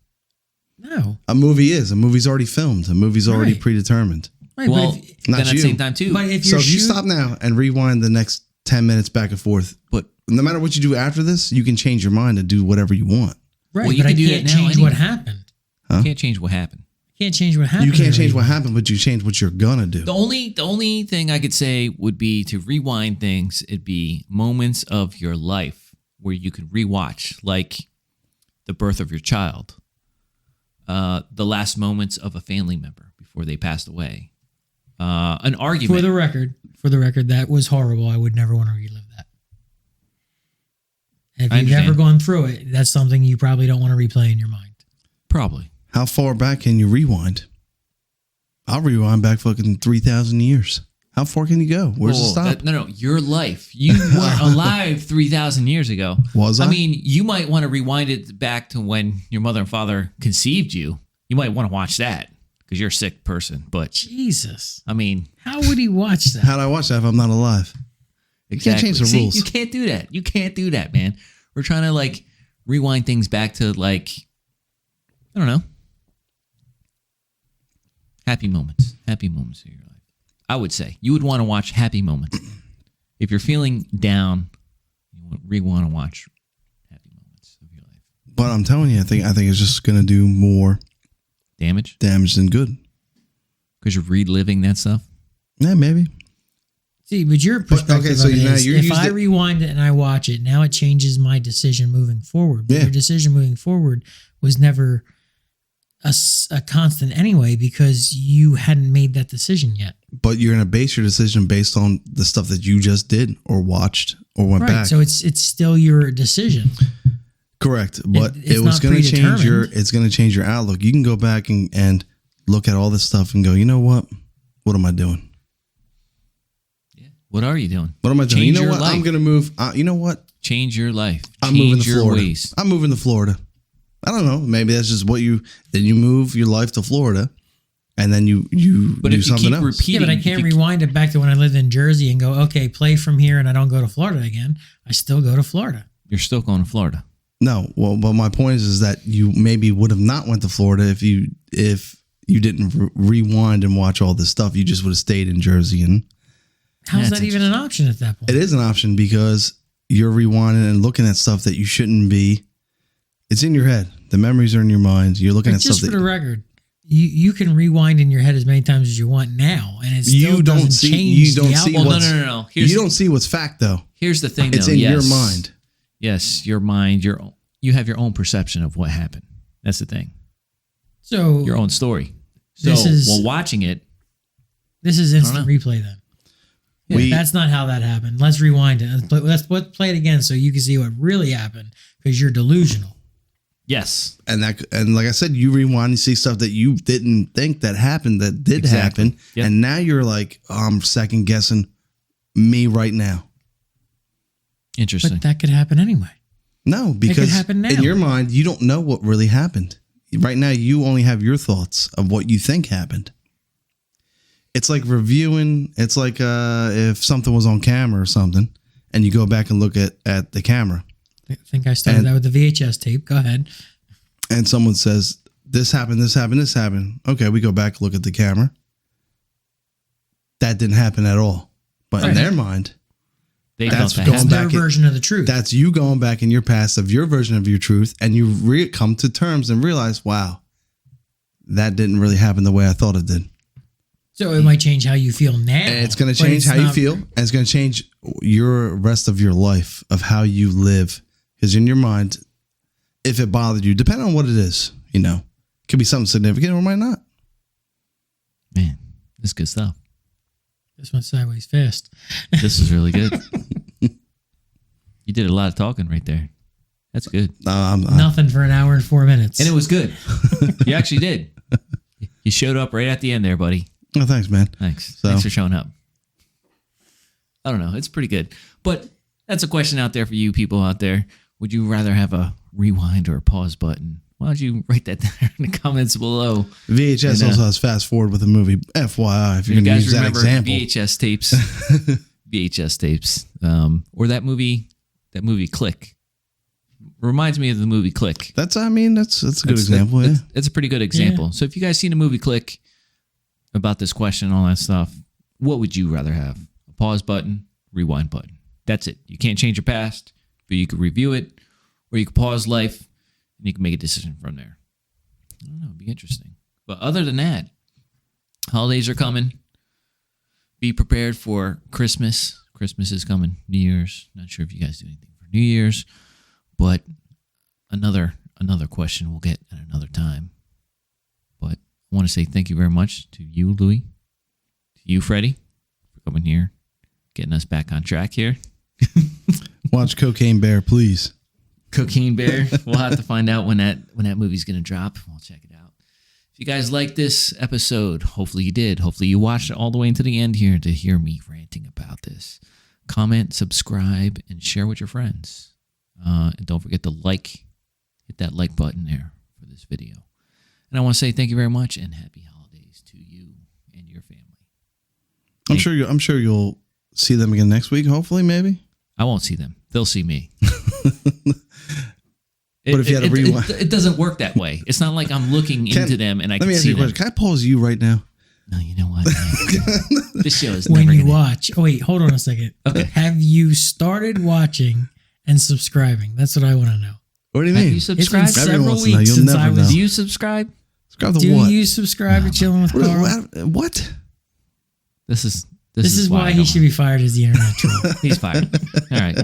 No. A movie is. A movie's already filmed. A movie's already predetermined. Right, well, then at the same time too. But if you stop now and rewind the next 10 minutes back and forth, but no matter what you do after this, you can change your mind and do whatever you want. Right, well, but I can't change what happened. Huh? You can't change what happened. Can't change what happened. You can't change what happened, but you change what you're gonna do. The only thing I could say would be to rewind things. It'd be moments of your life where you could rewatch, like the birth of your child, the last moments of a family member before they passed away, an argument. For the record, that was horrible. I would never want to relive that. If you've ever gone through it, that's something you probably don't want to replay in your mind. Probably. How far back can you rewind? I'll rewind back fucking 3,000 years. How far can you go? Where's the stop? No, your life. You weren't alive 3,000 years ago. Was I? I mean, you might want to rewind it back to when your mother and father conceived you. You might want to watch that because you're a sick person. But Jesus. I mean. How would he watch that? How'd I watch that if I'm not alive? Exactly. You can't change the rules. You can't do that. You can't do that, man. We're trying to like rewind things back to like, I don't know. Happy moments in your life. I would say you would want to watch happy moments. If you're feeling down, you want to watch happy moments of your life. But I'm telling you, I think it's just going to do more damage than good. Because you're reliving that stuff. Yeah, maybe. See, but your perspective of it is, if I rewind it and I watch it, now it changes my decision moving forward. But your decision moving forward was never a constant anyway because you hadn't made that decision yet. But you're going to base your decision based on the stuff that you just did or watched or went back. So it's still your decision. Correct, but it was going to change it's going to change your outlook. You can go back and look at all this stuff and go, you know what? What am I doing? Yeah. What are you doing? What am I doing? You know what? I'm going to move. You know what? Change your life. I'm moving to Florida. Ways. I'm moving to Florida. I don't know. Maybe that's just what then you move your life to Florida and then you do something else. Repeating, but I can't rewind it back to when I lived in Jersey and go, okay, play from here and I don't go to Florida again. I still go to Florida. You're still going to Florida. No. Well, but my point is that you maybe would have not went to Florida if you didn't rewind and watch all this stuff. You just would have stayed in Jersey. And how's that even an option at that point? It is an option because you're rewinding and looking at stuff that you shouldn't be. It's in your head. The memories are in your mind. You're looking at stuff. Just for the record, you can rewind in your head as many times as you want now, and it still doesn't change. You don't see. No. You don't see what's fact though. Here's the thing. It's in your mind. Yes, your mind. You have your own perception of what happened. That's the thing. So your own story. So while watching it, this is instant replay then. Yeah, that's not how that happened. Let's rewind it. Let's play it again so you can see what really happened because you're delusional. Yes. And like I said, you rewind and see stuff that you didn't think that happened that did happen. Yep. And now you're like, I'm second guessing me right now. Interesting. But that could happen anyway. No, because it could happen now. In your mind, you don't know what really happened. Right now, you only have your thoughts of what you think happened. It's like reviewing. It's like if something was on camera or something, and you go back and look at the camera. I think I started that with the VHS tape. Go ahead. And someone says, this happened, this happened, this happened. Okay, we go back, look at the camera. That didn't happen at all. But in their mind, that's their version of the truth. That's you going back in your past of your version of your truth. And you come to terms and realize, wow, that didn't really happen the way I thought it did. So it might change how you feel now. And it's going to change how you feel. And it's going to change your rest of your life of how you live. Because in your mind, if it bothered you, depending on what it is, it could be something significant or it might not. Man, this is good stuff. This went sideways fast. This is really good. You did a lot of talking right there. That's good. Nothing for an hour and 4 minutes. And it was good. You actually did. You showed up right at the end there, buddy. Oh, thanks, man. Thanks. Thanks for showing up. I don't know. It's pretty good. But that's a question out there for you people out there. Would you rather have a rewind or a pause button? Why don't you write that down in the comments below? VHS also has fast forward with a movie. FYI, if you're going to use that example. VHS tapes. VHS tapes. Or that movie Click. Reminds me of the movie Click. That's a good example. It's a pretty good example. Yeah. So if you guys seen the movie Click about this question and all that stuff, what would you rather have? A pause button, rewind button. That's it. You can't change your past, but you could review it, or you could pause life and you can make a decision from there. I don't know. It'd be interesting. But other than that, holidays are coming. Be prepared for Christmas. Christmas is coming. New Year's. Not sure if you guys do anything for New Year's, but another question we'll get at another time. But I want to say thank you very much to you, Louie, to you, Freddie, for coming here, getting us back on track here. Watch Cocaine Bear, please. Cocaine Bear. We'll have to find out when that movie's going to drop. We'll check it out. If you guys like this episode, hopefully you did. Hopefully you watched it all the way into the end here to hear me ranting about this. Comment, subscribe, and share with your friends. And don't forget to hit that like button there for this video. And I want to say thank you very much and happy holidays to you and your family. I'm sure you'll see them again next week. Hopefully, maybe. I won't see them. They'll see me. But if you had to rewind, it doesn't work that way. It's not like I'm looking into them and I can see them. Let me ask you a question. Can I pause you right now? No, you know what? This show is when never you watch. Oh wait, hold on a second. Okay. Have you started watching and subscribing? That's what I want to know. What do you mean? Have you subscribed? It's been several weeks since I was. Do you subscribe? Subscribe to Do what? you subscribe to Chilling with Carl? What? This is why he should be fired as the internet troll. He's fired. All right.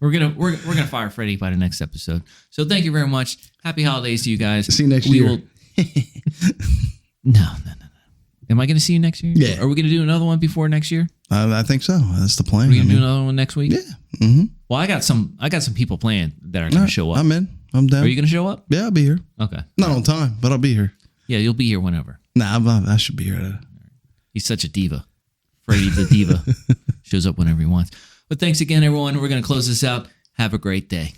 We're gonna fire Freddie by the next episode. So thank you very much. Happy holidays to you guys. See you next year. No. Am I gonna see you next year? Yeah. Are we gonna do another one before next year? I think so. That's the plan. Are we gonna do another one next week? Yeah. Mm-hmm. Well, I got some people playing that are gonna show up. I'm in. I'm down. Are you gonna show up? Yeah, I'll be here. Okay. Not on time, but I'll be here. Yeah, you'll be here whenever. Nah, I should be here. He's such a diva. Freddie the diva shows up whenever he wants. But thanks again, everyone. We're gonna close this out. Have a great day.